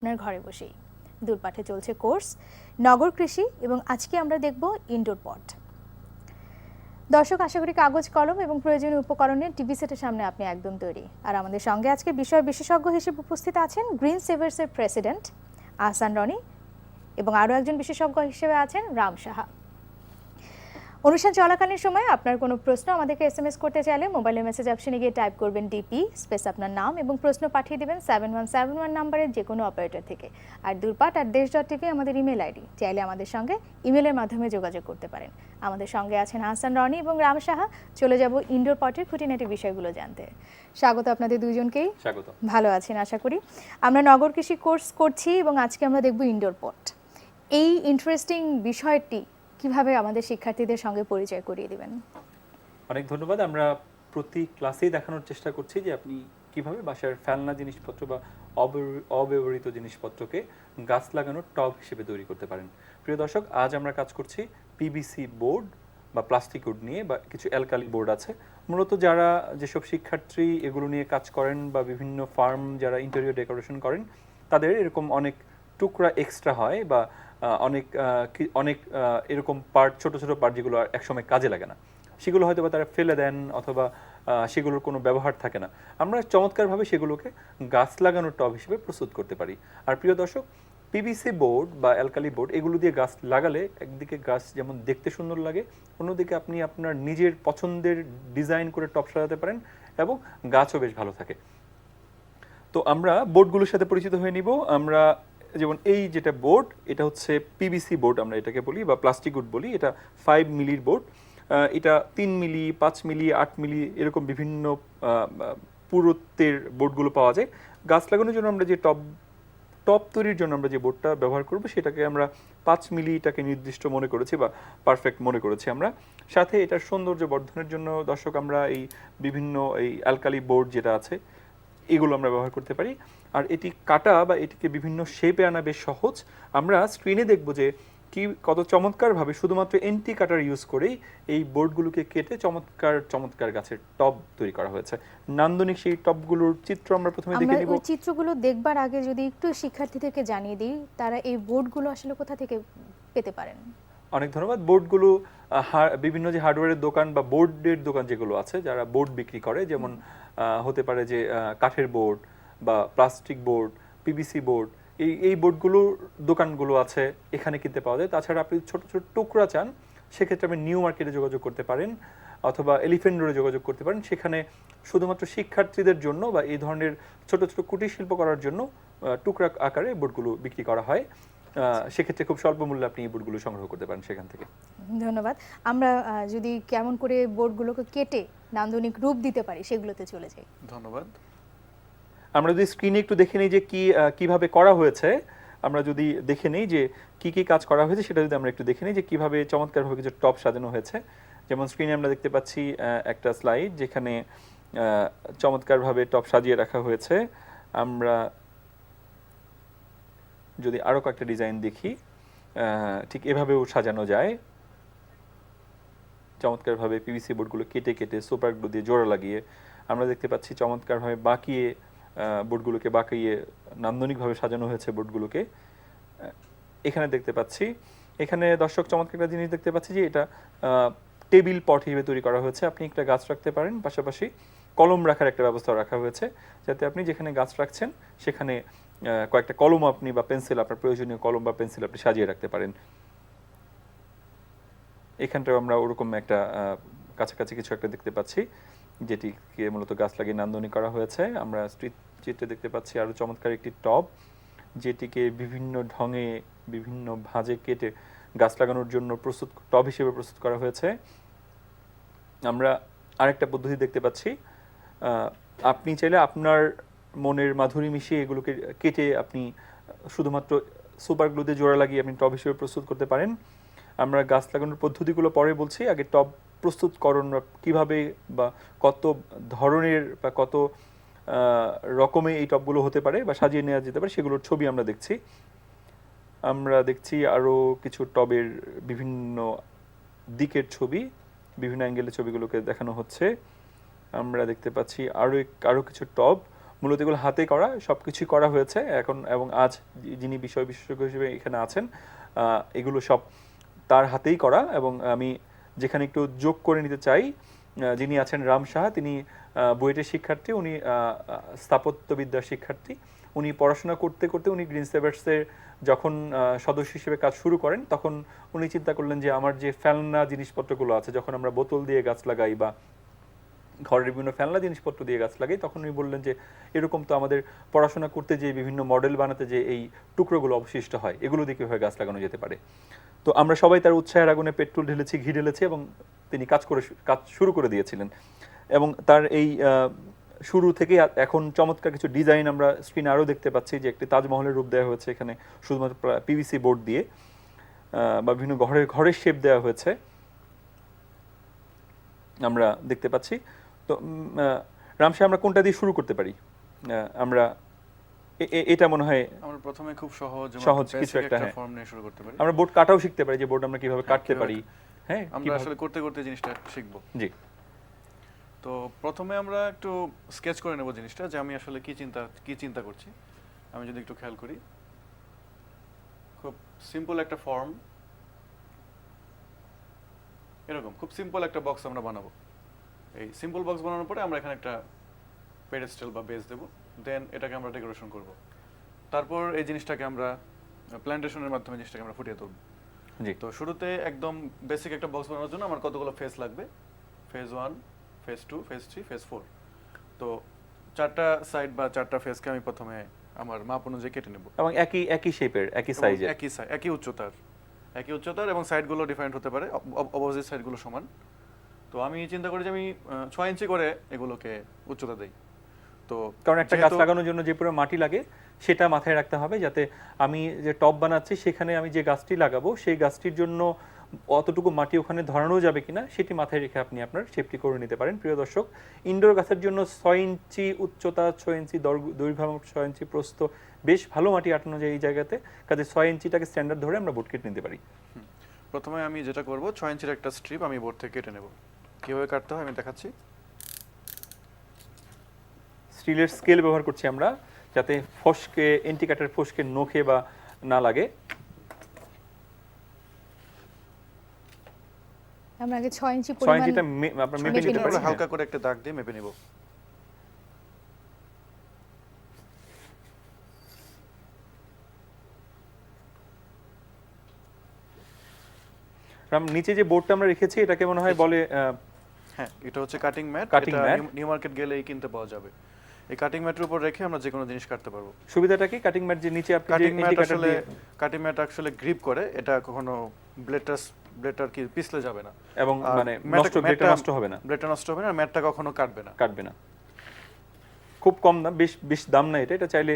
আপনার ঘরে বসেই দূরপাঠে চলছে কোর্স নগর কৃষি এবং আজকে আমরা দেখব ইনডোর পট। দর্শক, আশা করি কাগজ কলম এবং প্রয়োজনীয় উপকরণের টিভি সেটের সামনে আপনি একদম তৈরি। আর আমাদের সঙ্গে আজকে বিষয় বিশেষজ্ঞ হিসেবে উপস্থিত আছেন গ্রিন সেভার্সের প্রেসিডেন্ট আহসান রনি এবং আরও একজন বিশেষজ্ঞ হিসেবে আছেন রাম সাহা। অনুষ্ঠান চলাকালীন সময় আপনার কোনো প্রশ্ন আমাদেরকে এসএমএস করতে চাইলে মোবাইলের মেসেজ অপশনে গিয়ে টাইপ করবেন ডিপি স্পেস আপনার নাম এবং প্রশ্ন পাঠিয়ে দেবেন 7171 নম্বরের যে কোনো অপারেটর থেকে। আর durpat@desh.tv আমাদের ইমেল আইডি, চাইলে আমাদের সঙ্গে ইমেলের মাধ্যমে যোগাযোগ করতে পারেন। আমাদের সঙ্গে আছেন আহসান রনি এবং রাম সাহা। চলে যাব ইনডোর পটের খুঁটিনাটি বিষয়গুলো জানতে। স্বাগত আপনাদের দুইজনকেই। স্বাগত। ভালো আছেন আশা করি। আমরা নগর কৃষি কোর্স করছি এবং আজকে আমরা দেখব ইনডোর পট। এই ইন্টারেস্টিং বিষয়টি কিভাবে আমাদের শিক্ষার্থীদের সঙ্গে পরিচয় করিয়ে দিবেন? অনেক ধন্যবাদ। আমরা প্রতি ক্লাসেই দেখানোর চেষ্টা করছি যে আপনি কিভাবে বাসার ফেলনা জিনিসপত্র বা অব্যবহৃত জিনিসপত্রকে গাছ লাগানোর টব হিসেবে তৈরি করতে পারেন। প্রিয় দর্শক, আজ আমরা কাজ করছি পিভিসি বোর্ড বা প্লাস্টিক উড নিয়ে, বা কিছু অ্যালকালি বোর্ড আছে। মূলত যারা যেসব শিক্ষার্থী এগুলো নিয়ে কাজ করেন বা বিভিন্ন ফার্ম যারা ইন্টেরিয়র ডেকোরেশন করেন, তাদের এরকম অনেক টুকরা এক্সট্রা হয় বা অনেক এরকম পার্ট, ছোট ছোট পার্ট যেগুলো একসময় কাজে লাগে না, সেগুলো হয়তো বা তারা ফেলে দেন অথবা সেগুলোর কোনো ব্যবহার থাকে না। আমরা চমৎকারভাবে সেগুলোকে গাছ লাগানোর টব হিসেবে প্রস্তুত করতে পারি। আর প্রিয় দর্শক, পিভিসি বোর্ড বা অ্যালকালি বোর্ড এগুলো দিয়ে গাছ লাগালে একদিকে গাছ যেমন দেখতে সুন্দর লাগে, অন্যদিকে আপনি আপনার নিজের পছন্দের ডিজাইন করে টব সাজাতে পারেন এবং গাছও বেশ ভালো থাকে। তো আমরা বোর্ডগুলোর সাথে পরিচিত হয়ে নিব। আমরা যেমন এই যেটা বোর্ড, এটা হচ্ছে পিভিসি বোর্ড আমরা এটাকে বলি, বা প্লাস্টিক উড বলি। এটা 5 মিলির বোর্ড। এটা 3 মিলি, 5 মিলি, 8 মিলি এরকম বিভিন্ন পুরুত্বের বোর্ডগুলো পাওয়া যায়। গাছ লাগানোর জন্য আমরা যে টব তৈরির জন্য আমরা যে বোর্ডটা ব্যবহার করব সেটাকে আমরা 5 মিলিটাকে নির্দিষ্ট মনে করেছি বা পারফেক্ট মনে করেছি আমরা। সাথে এটার সৌন্দর্য বর্ধনের জন্য দর্শক আমরা এই বিভিন্ন এই অ্যালকালি বোর্ড যেটা আছে এগুলো আমরা ব্যবহার করতে পারি। আর এটি কাটা বা এটিকে বিভিন্ন শেপে আনা বেশ সহজ। আমরা স্ক্রিনে দেখব যে কি কত চমৎকারভাবে শুধুমাত্র এন্টি কাটার ইউজ করেই এই বোর্ডগুলোকে কেটে চমৎকার চমৎকার গাছের টব তৈরি করা হয়েছে। নান্দনিক সেই টবগুলোর চিত্র আমরা প্রথমে দেখে নিব। ওই চিত্রগুলো দেখবার আগে যদি একটু শিক্ষার্থীদেরকে জানিয়ে দিই, তারা এই বোর্ডগুলো আসলে কোথা থেকে পেতে পারেন? অনেক ধন্যবাদ। বোর্ডগুলো বিভিন্ন যে হার্ডওয়্যারের দোকান বা বোর্ডের দোকান যেগুলো আছে, যারা বোর্ড বিক্রি করে, যেমন হতে পারে যে কাঠের বোর্ড বা প্লাস্টিক বোর্ড, পিভিসি বোর্ড, এই বোর্ডগুলোর দোকানগুলো আছে, এখানে কিনতে পাওয়া যায়। তাছাড়া আপনি ছোট ছোট টুকরা চান, সেক্ষেত্রে আপনি নিউ মার্কেটে যোগাযোগ করতে পারেন অথবা এলিফ্যান্ট রোডে যোগাযোগ করতে পারেন। সেখানে শুধুমাত্র শিক্ষার্থীদের জন্য বা এই ধরনের ছোট ছোট কুটির শিল্প করার জন্য টুকরা আকারে বোর্ডগুলো বিক্রি করা হয়। সেক্ষেত্রে খুব স্বল্প মূল্যে আপনি এই বোর্ডগুলো সংগ্রহ করতে পারেন সেখান থেকে। ধন্যবাদ। আমরা যদি কেমন করে বোর্ডগুলোকে কেটে নান্দনিক রূপ দিতে পারি সেগুলোতে চলে যাই। ধন্যবাদ। আমরা যদি স্ক্রিনে একটু দেখে নিই যে কিভাবে করা হয়েছে, আমরা যদি দেখে নিই যে কি কি কাজ করা হয়েছে, সেটা যদি আমরা একটু দেখে নিই যে কিভাবে চমৎকারভাবে কিছু টপ সাজানো হয়েছে। যেমন স্ক্রিনে আমরা দেখতে পাচ্ছি একটা স্লাইড যেখানে চমৎকারভাবে টপ সাজিয়ে রাখা হয়েছে। আমরা যদি আরো কয়েকটা ডিজাইন দেখি, ঠিক এভাবেও সাজানো যায়। চমৎকারভাবে পিভিসি বোর্ডগুলো কেটে কেটে সুপার গ্লু দিয়ে জোড়া লাগিয়ে আমরা দেখতে পাচ্ছি চমৎকারভাবে বাঁকিয়ে বোর্ডগুলোকে বাঁকিয়ে নান্দনিকভাবে সাজানো হয়েছে বোর্ডগুলোকে। এখানে দেখতে পাচ্ছি, এখানে দর্শক চমৎকার একটা জিনিস দেখতে পাচ্ছি যে এটা টেবিল পট হিসেবে তৈরি করা হয়েছে। আপনি একটা গাছ রাখতে পারেন, পাশাপাশি কলম রাখার একটা ব্যবস্থা রাখা হয়েছে, যাতে আপনি যেখানে গাছ রাখছেন সেখানে কয়েকটা কলম আপনি বা পেন্সিল, আপনার প্রয়োজনীয় কলম বা পেন্সিল আপনি সাজিয়ে রাখতে পারেন। এখানটাও আমরা ওরকম একটা কাছাকাছি কিছু একটা দেখতে পাচ্ছি, যেটিকে মূলত গাছ লাগিয়ে নান্দনিক করা হয়েছে। আমরা চিত্রে দেখতে পাচ্ছি আরো চমৎকার একটি টব, যেটিকে বিভিন্ন ঢঙে বিভিন্ন ভাঁজে কেটে গাছ লাগানোর জন্য টব হিসেবে প্রস্তুত করা হয়েছে। আমরা আরেকটা পদ্ধতি দেখতে পাচ্ছি, আপনি চাইলে আপনার মনের মাধুরী মিশিয়ে এগুলোকে কেটে আপনি শুধুমাত্র সুপার গ্লু দিয়ে জোড়া লাগিয়ে আপনি টব হিসেবে প্রস্তুত করতে পারেন। আমরা গাছ লাগানোর পদ্ধতিগুলো পরে বলছি, আগে টব প্রস্তুতকরণ কিভাবে বা কত ধরনের বা কত রকমে এই টবগুলো হতে পারে বা সাজিয়ে নেওয়া যেতে পারে সেগুলোর ছবি আমরা দেখছি। আমরা দেখছি আরও কিছু টবের বিভিন্ন দিকের ছবি, বিভিন্ন অ্যাঙ্গেলের ছবিগুলোকে দেখানো হচ্ছে। আমরা দেখতে পাচ্ছি আরও কিছু টব মূলত এগুলো হাতে করা, সবকিছুই করা হয়েছে এখন, এবং আজ যিনি বিষয় বিশেষজ্ঞ হিসেবে এখানে আছেন এগুলো সব তার হাতেই করা। এবং আমি যেখানে একটু যোগ করে নিতে চাই, যিনি আছেন রাম সাহা, তিনি বুয়েটের শিক্ষার্থী, উনি স্থাপত্যবিদ্যার শিক্ষার্থী। উনি পড়াশোনা করতে করতে উনি গ্রিন সেভার্সের যখন সদস্য হিসেবে কাজ শুরু করেন, তখন উনি চিন্তা করলেন যে আমার যে ফেলনা জিনিসপত্রগুলো আছে, যখন আমরা বোতল দিয়ে গাছ লাগাই বা ঘরের বিভিন্ন ফেলনা জিনিসপত্র দিয়ে গাছ লাগাই, তখন উনি বললেন যে এরকম তো আমাদের পড়াশোনা করতে যে বিভিন্ন মডেল বানাতে যে এই টুকরোগুলো অবশিষ্ট হয়, এগুলো দিয়ে কীভাবে গাছ লাগানো যেতে পারে। তো আমরা সবাই তার উৎসাহের আগুনে পেট্রোল ঢেলেছি, ঘি ঢেলেছি, এবং তিনি কাজ শুরু করে দিয়েছিলেন। এবং তার এই শুরু থেকে এখন চমৎকার কিছু ডিজাইন আমরা স্ক্রিনে আরও দেখতে পাচ্ছি, যে একটি তাজমহলের রূপ দেওয়া হয়েছে এখানে শুধুমাত্র পিভিসি বোর্ড দিয়ে, বা বিভিন্ন ঘরের শেপ দেওয়া হয়েছে আমরা দেখতে পাচ্ছি। তো রামশা, আমরা কোনটা দিয়ে শুরু করতে পারি? আমরা এটা মনে হয় আমরা প্রথমে খুব সহজ কিছু একটা ফর্ম নিয়ে শুরু করতে পারি। আমরা বোর্ড কাটাও শিখতে পারি, যে বোর্ড আমরা কিভাবে কাটতে পারি। হ্যাঁ, আমরা আসলে করতে করতে জিনিসটা শিখবো। জি। তো প্রথমে আমরা একটু স্কেচ করে নেব জিনিসটা, যে আমি আসলে কি চিন্তা করছি। আমি যদি একটু খেয়াল করি, খুব সিম্পল একটা ফর্ম, এরকম খুব সিম্পল একটা বক্স আমরা বানাবো। এই সিম্পল বক্স বানানোর পরে আমরা এখানে একটা পেডেস্টাল বা বেস দেব, দেন এটাকে আমরা ডেকোরেশন করব। তারপর এই জিনিসটাকে আমরা প্ল্যান্টেশনের মাধ্যমে জিনিসটাকে আমরা ফুটিয়ে তুলব। জি। তো শুরুতে একদম বেসিক একটা বক্স বানানোর জন্য আমার কতগুলো ফেস লাগবে, ফেজ 1, ফেজ 2, ফেজ 3, ফেজ 4। তো 4টা সাইড বা 4টা ফেসকে আমি প্রথমে আমার মাপ অনুযায়ী কেটে নেব, এবং একই শেপের, একই সাইজের, একই উচ্চতার এবং সাইডগুলো ডিফারেন্ট হতে পারে, অপোজিট সাইডগুলো সমান। তো আমি চিন্তা করি যে আমি 6 ইঞ্চি করে এগুলোকে উচ্চতা দেই। তো কারণ একটা গাছ লাগানোর জন্য যে পুরো মাটি লাগে সেটা মাথায় রাখতে হবে, যাতে আমি যে টব বানাচ্ছি সেখানে আমি যে গাছটি লাগাবো সেই গাছটির জন্য অতটুকু মাটি ওখানে ধরানো যাবে কিনা সেটি মাথায় রেখে আপনি আপনার শেপটি করে নিতে পারেন। প্রিয় দর্শক, ইনডোর গাছের জন্য 6 ইঞ্চি উচ্চতা, 6 ইঞ্চি দৈর্ঘ্য এবং 6 ইঞ্চি প্রস্থ, বেশ ভালো মাটি আটানো যায় এই জায়গাতে। কাজে 6 ইঞ্চিটাকে স্ট্যান্ডার্ড ধরে আমরা বোর্ড কেটে নিতে পারি। প্রথমে আমি যেটা করব, 6 ইঞ্চির একটা স্ট্রিপ আমি বোর্ড থেকে কেটে নেব। কিভাবে কাটতে হয় আমি দেখাচ্ছি। স্টিলের স্কেল ব্যবহার করছি আমরা, যাতে ফসকে এন্টিকাটার ফসকে নখে বা না লাগে। আমরা আগে 6 ইঞ্চি 6 পরিমাণ ইঞ্চিটা আমরা মেপে নিতে পারি। হালকা করে একটা দাগ দিয়ে মেপে নেব। নিচে যে বোর্ডটা আমরা রেখেছি এটাকে মনে হয় বলে, হ্যাঁ, এটা হচ্ছে কাটিং ম্যাট। এটা নিউ মার্কেট গেলেই কিনতে পাওয়া যাবে। এই কাটিং ম্যাটের উপর রেখে আমরা যে কোনো জিনিস কাটতে পারবো। সুবিধাটা কি? কাটিং ম্যাট যে নিচে আপনি যে ইন্ডিকেটর দিয়ে কাটিং ম্যাট আসলে গ্রিপ করে, এটা কখনো ব্লেডটার কি পিছলে যাবে না, এবং মানে ব্লেডটা নষ্ট হবে না, আর ম্যাটটা কখনো কাটবে না। খুব কম দাম, বেশ দাম না এটা চাইলে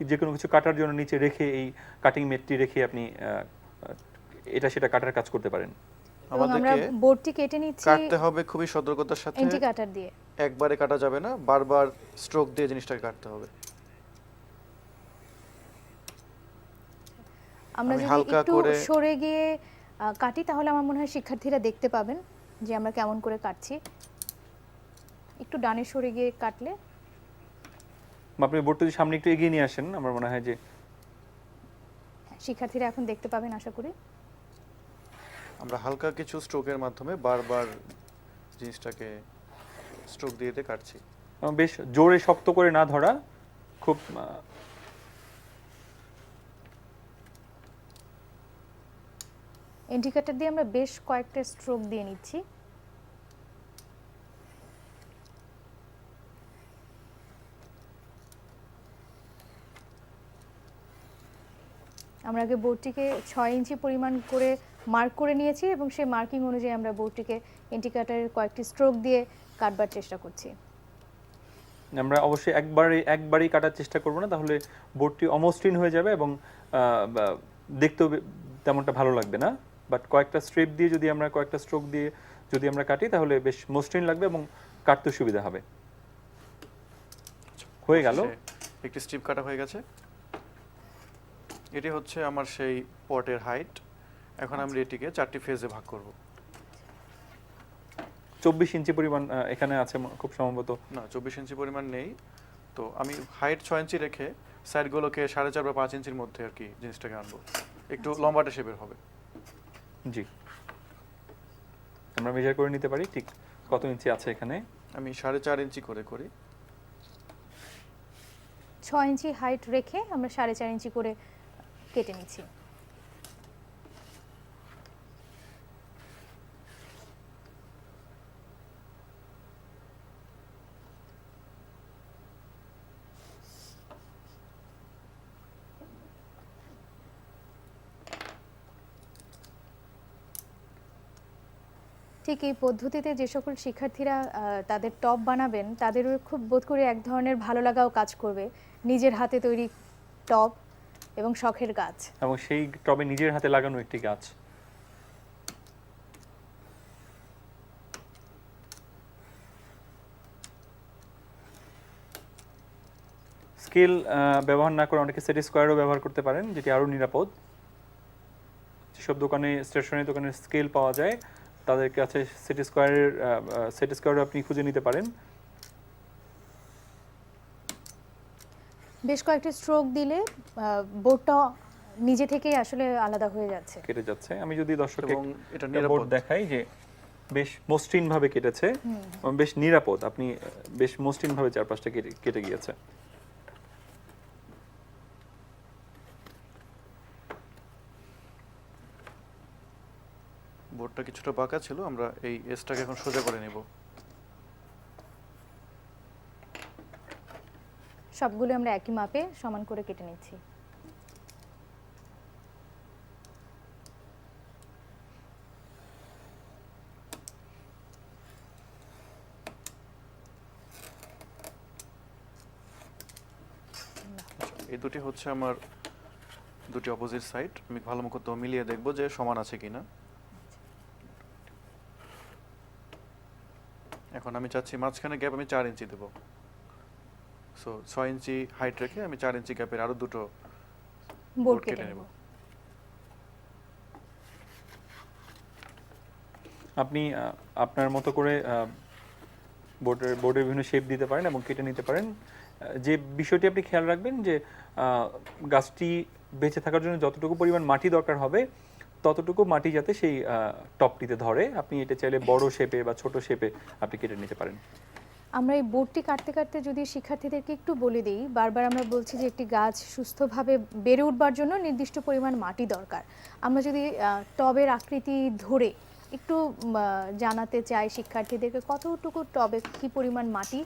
যে কোনো কিছু কাটার জন্য নিচে রেখে এই কাটিং ম্যাটটি রেখে আপনি এটা সেটা কাটার কাজ করতে পারেন। আমরা বোর্ডটি কেটে নিচ্ছি, কাটতে হবে খুবই সতর্কতার সাথে, ইন্ডিকেটর দিয়ে। একবারে কাটা যাবে না, বারবার স্ট্রোক দিয়ে জিনিসটাকে কাটতে হবে। আমরা যদি একটু সরে গিয়ে কাটি তাহলে আমার মনে হয় শিক্ষার্থীরা দেখতে পাবেন যে আমরা কেমন করে কাটছি। একটু ডানে সরে গিয়ে কাটলে, আপনি বোর্ডটি সামনে একটু এগিয়ে নিয়ে আসেন, আমার মনে হয় যে শিক্ষার্থীরা এখন দেখতে পাবেন আশা করি। আমরা হালকা কিছু স্ট্রোকের মাধ্যমে বারবার জিনিসটাকে স্ট্রোক দিয়ে কাটছি। বেশ জোরে শক্ত করে না ধরা, খুব ইন্ডিকেটর দিয়ে আমরা বেশ কয়েকটা স্ট্রোক দিয়ে নিচ্ছি। আমরা আগে বোর্ডটিকে 6 ইঞ্চি পরিমাণ করে মার্ক করে নিয়েছি এবং সেই মার্কিং অনুযায়ী আমরা বোর্ডটিকে ইন্ডিকেটরের কয়েকটি স্ট্রোক দিয়ে কাটবার চেষ্টা করছি। আমরা অবশ্যই একবারই কাটার চেষ্টা করব না, তাহলে বোর্ডটি অমসৃণ হয়ে যাবে এবং দেখতেও তেমনটা ভালো লাগবে না। বাট কয়েকটা স্ট্রিপ দিয়ে যদি আমরা কয়েকটা স্ট্রোক দিয়ে যদি আমরা কাটি তাহলে বেশ মসৃণ লাগবে এবং কাটতে সুবিধা হবে। হয়ে গেল, একটি স্ট্রিপ কাটা হয়ে গেছে। এটি হচ্ছে আমার সেই পটের হাইট। এখন আমরা এটিকে 4টি ফেজে ভাগ করব। 24 ইঞ্চি পরিমাণ এখানে আছে খুব সম্ভবত। না, 24 ইঞ্চি পরিমাণ নেই। তো আমি হাইট 6 ইঞ্চি রেখে সাইডগুলোকে 4.5 বা 5 ইঞ্চির মধ্যে আর কি জিনিসটাকে আনবো, একটু লম্বাটে শেপের হবে। জি, আমরা মেজার করে নিতে পারি ঠিক কত ইঞ্চি আছে এখানে। আমি 4.5 ইঞ্চি করে করি। 6 ইঞ্চি হাইট রেখে আমরা 4.5 ইঞ্চি করে কেটে নিচ্ছি। ঠিক এই পদ্ধতিতে যে সকল শিক্ষার্থীরা তাদের টপ বানাবেন তাদেরও খুব বোধ করে এক ধরনের ভালো লাগাও কাজ করবে, নিজের হাতে তৈরি টপ এবং শখের গাছ। এবং সেই টবে নিজের হাতে লাগানো একটি গাছ। স্কেল ব্যবহার না করে অনেকে সেট স্কোয়ারও ব্যবহার করতে পারেন, যেটি আরও নিরাপদ। যেসব দোকানে, স্টেশনারি দোকানে স্কেল পাওয়া যায় তাদের কাছে সেট স্কোয়ারও আপনি খুঁজে নিতে পারেন। বেশ কয়েকটি স্ট্রোক দিলে বোর্ডটা নিজে থেকেই আসলে আলাদা হয়ে যাচ্ছে, কেটে যাচ্ছে। আমি যদি দর্শককে এবং এটা বোর্ড নিরাপদ দেখাই যে বেশ মসৃণ ভাবে কেটেছে, বেশ নিরাপদ, আপনি বেশ মসৃণ ভাবে চারপাশটা কেটে গিয়েছে। বোর্ডটা কিছুটা বাঁকা ছিল, আমরা এই এজটাকে এখন সোজা করে নেব। সবগুলো আমরা একই মাপে সমান করে কেটে নিচ্ছি। এই দুটি হচ্ছে আমার দুটি অপোজিট সাইড, আমি ভালো মতো মিলিয়ে দেখব যে সমান আছে কিনা। এখন আমি চাচ্ছি মাঝখানে গ্যাপ আমি 4 ইঞ্চি দেব। সো 6 ইঞ্চি হাইট রেখে আমি 4 ইঞ্চি গ্যাপের আরো দুটো বোর্ড কেটে নেব। আপনি আপনার মতো করে বোর্ডের বিভিন্ন শেপ দিতে পারেন এবং কেটে নিতে পারেন। যে বিষয়টি আপনি খেয়াল রাখবেন যে গাছটি বেঁচে থাকার জন্য যতটুকু পরিমাণ মাটি দরকার হবে ততটুকু মাটি যাতে সেই টপটিতে ধরে। আপনি এটা চাইলে বড় শেপে বা ছোট শেপে আপনি কেটে নিতে পারেন। আমরা এই বোর্ডটি কাটতে কাটতে যদি শিক্ষার্থীদেরকে একটু বলে দিই, বারবার আমরা বলছি যে একটি গাছ সুস্থভাবে বেড়ে উঠবার জন্য নির্দিষ্ট পরিমাণ মাটি দরকার। আমরা যদি টবের আকৃতি ধরে একটু জানাতে চাই শিক্ষার্থীদেরকে কতটুকু টবে কি পরিমাণ মাটি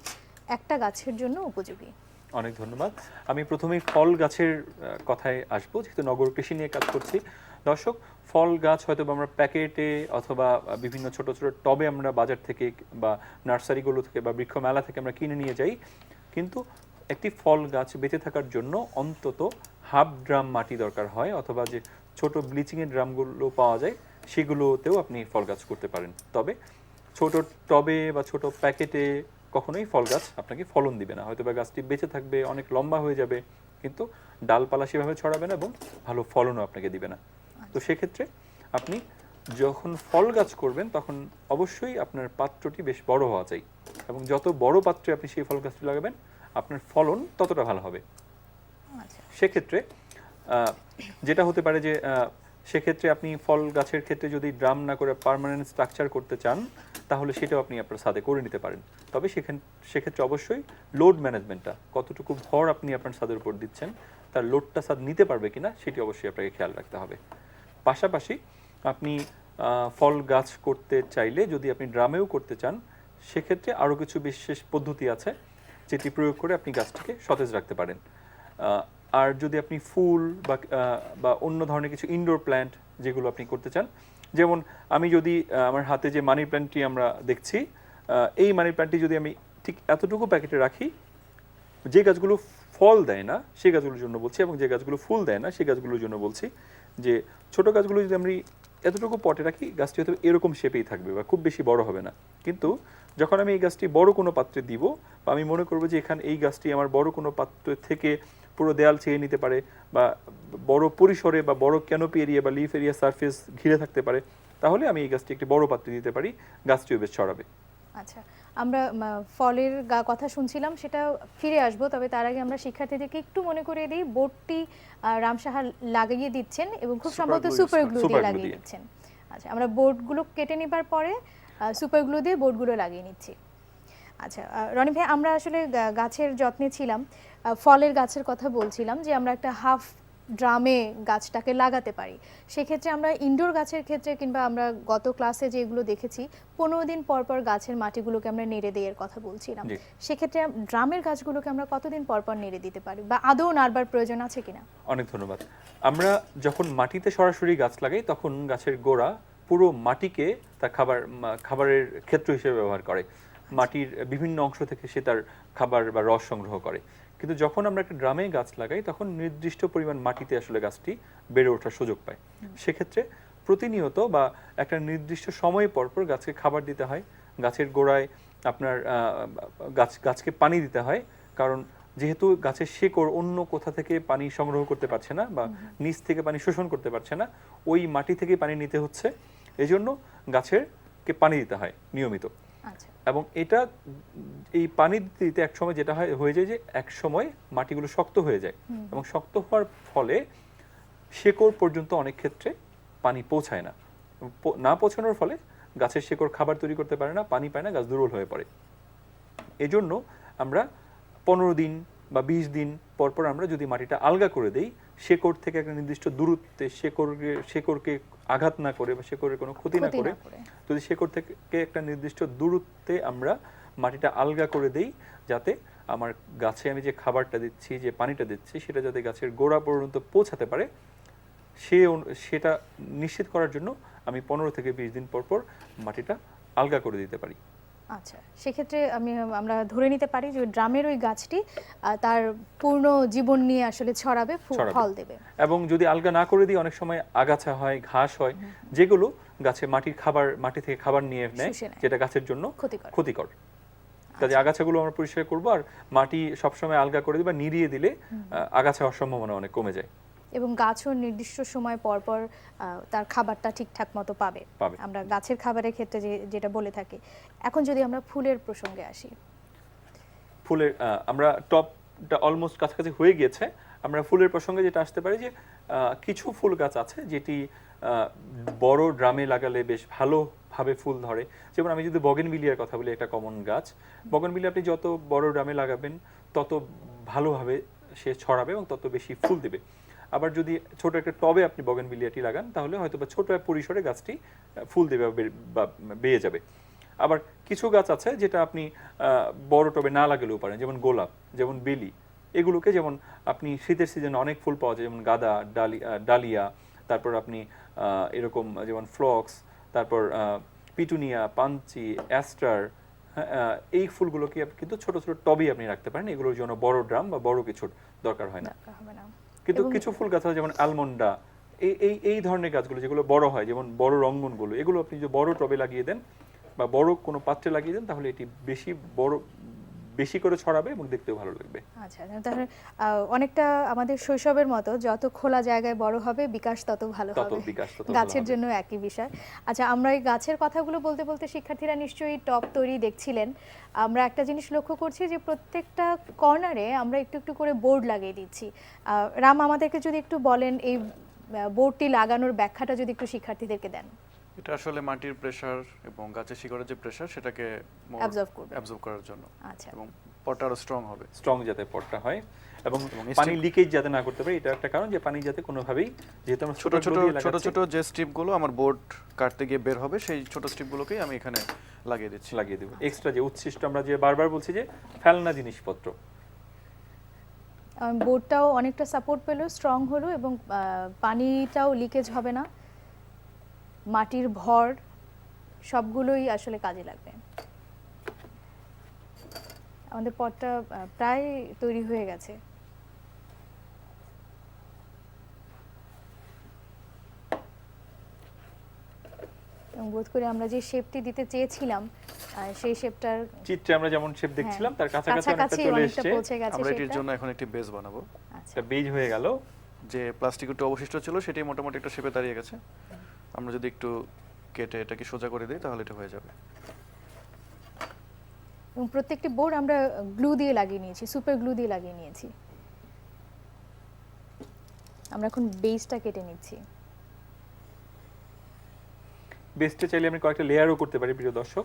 একটা গাছের জন্য উপযোগী। অনেক ধন্যবাদ। আমি প্রথমেই ফল গাছের কথায় আসবো, যেহেতু নগর কৃষি নিয়ে কাজ করছি। দর্শক, ফল গাছ হয়তো আমরা প্যাকেটে অথবা বিভিন্ন ছোট ছোট টবে আমরা বাজার থেকে বা নার্সারিগুলো থেকে বা বৃক্ষ মেলা থেকে আমরা কিনে নিয়ে যাই, কিন্তু একটি ফল গাছ বেঁচে থাকার জন্য অন্তত হাফ ড্রাম মাটি দরকার হয়, অথবা যে ছোট ব্লিচিংয়ের ড্রামগুলো পাওয়া যায় সেগুলোতেও আপনি ফল গাছ করতে পারেন। তবে ছোট টবে বা ছোট প্যাকেটে কখনোই ফল গাছ আপনাকে ফলন দিবে না। হয়তো বা গাছটি বেঁচে থাকবে, অনেক লম্বা হয়ে যাবে, কিন্তু ডালপালা সেভাবে ছড়াবে না এবং ভালো ফলনও আপনাকে দিবে না। তো সেক্ষেত্রে আপনি যখন ফল গাছ করবেন তখন অবশ্যই আপনার পাত্রটি বেশ বড় হওয়া চাই, এবং যত বড় পাত্রে আপনি সেই ফল গাছটি লাগাবেন আপনার ফলন ততটা ভালো হবে। সেক্ষেত্রে যেটা হতে পারে যে সেক্ষেত্রে আপনি ফল গাছের ক্ষেত্রে যদি ড্রাম না করে পার্মানেন্ট স্ট্রাকচার করতে চান তাহলে সেটাও আপনি আপনার ছাদে করে নিতে পারেন। তবে সেক্ষেত্রে অবশ্যই লোড ম্যানেজমেন্টটা, কতটুকু ভর আপনি আপনার ছাদের উপর দিচ্ছেন তার লোডটা ছাদ নিতে পারবে কিনা সেটি অবশ্যই আপনাকে খেয়াল রাখতে হবে। পাশাপাশি আপনি ফল গাছ করতে চাইলে যদি আপনি ড্রামেও করতে চান সেক্ষেত্রে আরও কিছু বিশেষ পদ্ধতি আছে যেটি প্রয়োগ করে আপনি গাছটিকে সতেজ রাখতে পারেন। আর যদি আপনি ফুল বা অন্য ধরনের কিছু ইনডোর প্ল্যান্ট যেগুলো আপনি করতে চান, যেমন আমি যদি আমার হাতে যে মানি প্ল্যান্টটি আমরা দেখছি, এই মানি প্ল্যান্টটি যদি আমি ঠিক এতটুকু প্যাকেটে রাখি, যে গাছগুলো ফল দেয় না সেই গাছগুলোর জন্য বলছি, এবং যে গাছগুলো ফুল দেয় না সেই গাছগুলোর জন্য বলছি, যে ছোট গাছগুলো যদি আমি এতটুকু পটে রাখি গাছটি হয়তো এরকম শেপেই থাকবে বা খুব বেশি বড় হবে না। কিন্তু যখন আমি এই গাছটি বড় কোনো পাত্রে দিব বা আমি মনে করবো যে এখানে এই গাছটি আমার বড় কোনো পাত্র থেকে পুরো দেয়াল ছেয়ে নিতে পারে বা বড় পরিসরে বা বড় ক্যানোপি এরিয়া বা লিফ এরিয়া সারফেস ঘিরে থাকতে পারে, তাহলে আমি এই গাছটি একটি বড় পাত্রে দিতে পারি, গাছটিও বেশ ছড়াবে। আচ্ছা, আমরা ফলের কথা শুনছিলাম, সেটা ফিরে আসবো, তবে তার আগে আমরা শিক্ষার্থীদেরকে একটু মনে করিয়ে দিই বোর্ডটি রাম সাহা লাগিয়ে দিচ্ছেন এবং খুব Super সম্ভবত glue super use glue super দিয়ে glue লাগিয়ে দিয়ে। দিচ্ছেন। আচ্ছা, আমরা বোর্ডগুলো কেটে নেবার পরে সুপার গ্লু দিয়ে বোর্ডগুলো লাগিয়ে নিচ্ছি। আচ্ছা, রনি ভাই, আমরা আসলে গাছের যত্নে ছিলাম, ফলের গাছের কথা বলছিলাম যে আমরা একটা হাফ ড্রামে গাছটাকে লাগাতে পারি। সেক্ষেত্রে আমরা ইনডোর গাছের ক্ষেত্রে কিংবা আমরা গত ক্লাসে যেগুলো দেখেছি 15 দিন পর পর গাছের মাটিগুলোকে আমরা নেড়ে দেওয়ার কথা বলছিলাম। জি। সেক্ষেত্রে ড্রামের গাছগুলোকে আমরা কতদিন পর পর নেড়ে দিতে পারি বা আদৌ নাড়বার প্রয়োজন আছে কিনা? অনেক ধন্যবাদ। আমরা যখন মাটিতে সরাসরি গাছ লাগাই তখন গাছের গোড়া পুরো মাটিকে তার খাবারের ক্ষেত্র হিসেবে ব্যবহার করে, মাটির বিভিন্ন অংশ থেকে সে তার খাবার বা রস সংগ্রহ করে। কিন্তু যখন আমরা একটা ড্রামে গাছ লাগাই তখন নির্দিষ্ট পরিমাণ মাটিতে আসলে গাছটি বেড়ে ওঠার সুযোগ পায়। সেক্ষেত্রে প্রতিনিয়ত বা একটা নির্দিষ্ট সময় পর পর গাছকে খাবার দিতে হয়, গাছের গোড়ায় আপনার গাছকে পানি দিতে হয়, কারণ যেহেতু গাছের শিকড় অন্য কোথা থেকে পানি সংগ্রহ করতে পারছে না বা নিচ থেকে পানি শোষণ করতে পারছে না, ওই মাটি থেকে পানি নিতে হচ্ছে, এই জন্য গাছেরকে পানি দিতে হয় নিয়মিত। আচ্ছা, এবং এই পানি দিতে দিতে এক সময় যেটা হয়ে যায় যে এক সময় মাটিগুলো শক্ত হয়ে যায় এবং শক্ত হওয়ার ফলে শেকড় পর্যন্ত অনেক ক্ষেত্রে পানি পৌঁছায় না, না পৌঁছানোর ফলে গাছের শেকড় খাবার তৈরি করতে পারে না, পানি পায় না, গাছ দুর্বল হয়ে পড়ে। এজন্য আমরা 15 দিন বা 20 দিন পর পর আমরা যদি মাটিটা আলগা করে দেই, শেকড় থেকে একটা নির্দিষ্ট দূরত্বে শেকড়কে আঘাত না করে বা শেকড়ের কোনো ক্ষতি না করে যদি শেকড় থেকে একটা নির্দিষ্ট দূরত্বে আমরা মাটিটা আলগা করে দেই, যাতে আমার গাছে আমি যে খাবারটা দিচ্ছি, যে পানিটা দিচ্ছি, সেটা যাতে গাছের গোড়া পর্যন্ত পৌঁছাতে পারে, সেটা নিশ্চিত করার জন্য আমি 15 থেকে 20 দিন পর পর মাটিটা আলগা করে দিতে পারি। আচ্ছা, সেক্ষেত্রে আমরা ধরে নিতে পারি যে ড্রামের ওই গাছটি তার পূর্ণ জীবন নিয়ে আসলে ছড়াবে, ফল দেবে। এবং যদি আলগা না করে দিই, অনেক সময় আগাছা হয়, ঘাস হয়, যেগুলো গাছে মাটি থেকে খাবার নিয়ে নেয়, যেটা গাছের জন্য ক্ষতিকর। কাজে আগাছাগুলো আমরা পরিষ্কার করব, আর মাটি সবসময় আলগা করে দিই বা নিড়িয়ে দিলে আগাছা হওয়ার সম্ভাবনা অনেক কমে যায় এবং গাছও নির্দিষ্ট সময় পর পর তার খাবারটা ঠিকঠাক মতো পাবে। আমরা গাছের খাবারের ক্ষেত্রে যেটা বলে থাকি। এখন যদি আমরা ফুলের প্রসঙ্গে আসি, ফুলের আমরা টপটা অলমোস্ট কাছাকাছি হয়ে গিয়েছে। আমরা ফুলের প্রসঙ্গে যেটা আসতে পারি যে কিছু ফুল গাছ আছে যেটি বড় ড্রামে লাগালে বেশ ভালোভাবে ফুল ধরে। যেমন আমি যদি বগেনভিলিয়ার কথা বলি, একটা কমন গাছ। বগেনভিলিয়া আপনি যত বড় ড্রামে লাগাবেন তত ভালোভাবে সে ছড়াবে এবং তত বেশি ফুল দেবে। আবার যদি ছোট একটা টবে আপনি বগেনভিলিয়াটি লাগান, তাহলে হয়তো বা ছোট পরিসরে গাছটি ফুল দেবে বা বেয়ে যাবে। আবার কিছু গাছ আছে যেটা আপনি বড় টবে না লাগালেও পারেন, যেমন গোলাপ, যেমন বেলি। এগুলোকে যেমন আপনি শীতের সিজনে অনেক ফুল পাওয়া যায়, যেমন গাঁদা, ডালিয়া, তারপর আপনি এরকম যেমন ফ্লক্স, তারপর পিটুনিয়া, পাঞ্চি, অ্যাস্টার, এই ফুলগুলোকে কিন্তু ছোট ছোট টবেই আপনি রাখতে পারেন। এগুলোর জন্য বড় ড্রাম বা বড় কিছু দরকার হয় না। কিন্তু কিছু ফুল গাছ আছে যেমন আলমন্ডা, এই ধরনের গাছগুলো যেগুলো বড় হয়, যেমন বড় রঙ্গনগুলো, এগুলো আপনি যদি বড় টবে লাগিয়ে দেন বা বড় কোনো পাত্রে লাগিয়ে দেন, তাহলে এটি বেশি করে ছড়াবে এবং দেখতেও ভালো লাগবে। আচ্ছা, তাহলে অনেকটা আমাদের শৈশবের মতো, যত খোলা জায়গায় বড় হবে বিকাশ তত ভালো হবে, গাছের জন্য একই বিষয়। আচ্ছা, আমরা এই গাছের কথাগুলো বলতে বলতে শিক্ষার্থীরা নিশ্চয়ই টব তৈরি দেখছিলেন। আমরা একটা জিনিস লক্ষ্য করছি যে প্রত্যেকটা কর্নারে আমরা একটু একটু করে বোর্ড লাগিয়ে দিচ্ছি। রাম, আমাদেরকে যদি একটু বলেন এই বোর্ডটি লাগানোর ব্যাখ্যাটা যদি একটু শিক্ষার্থীদেরকে দেন। এটা আসলে মাটির প্রেসার এবং গাছের শিকড়ের যে প্রেসার সেটাকে অ্যাবজর্ব করার জন্য। আচ্ছা, এবং পটটা আরো স্ট্রং যাতে পটটা হয় এবং পানি লিকেজ যাতে না করতে পারে, এটা একটা কারণ যে পানি যাতে কোনোভাবেই, যেহেতু আমরা ছোট ছোট যে স্ট্রিপগুলো আমার বোর্ড কাটতে গিয়ে বের হবে, সেই ছোট স্ট্রিপগুলোকেই আমি এখানে লাগিয়ে দেব। এক্সট্রা যে উচ্ছিষ্ট, আমরা যে বারবার বলছি যে ফেলনা জিনিসপত্র, বোর্ডটাও অনেকটা সাপোর্ট পেলো, স্ট্রং হলো এবং পানিটাও লিকেজ হবে না, মাটির ভর সবগুলোই আসলে কাজে লাগবে। আমাদের পটটা প্রায় তৈরি হয়ে গেছে। এবং বোধ করে আমরা যে শেপটি দিতে চেয়েছিলাম সেই শেপটার চিত্রে আমরা যেমন শেপ দেখছিলাম তার কাছাকাছি অনেকটা চলে এসেছে। আমরা এটির জন্য এখন একটি বেস বানাবো। এটা বেজ হয়ে গেল। যে প্লাস্টিক একটু অবশিষ্ট ছিল সেটাই মোটামুটি একটা শেপে দাঁড়িয়ে গেছে। আমরা যদি একটু কেটে এটাকে সোজা করে দিই তাহলে এটা হয়ে যাবে। এবং প্রত্যেকটি বোর্ড আমরা গ্লু দিয়ে লাগিয়ে নিয়েছি, সুপার গ্লু দিয়ে লাগিয়ে নিয়েছি। আমরা এখন বেসটা কেটে নিচ্ছি। বেসটা চাইলে আমি কয়েকটা লেয়ারও করতে পারি প্রিয় দর্শক,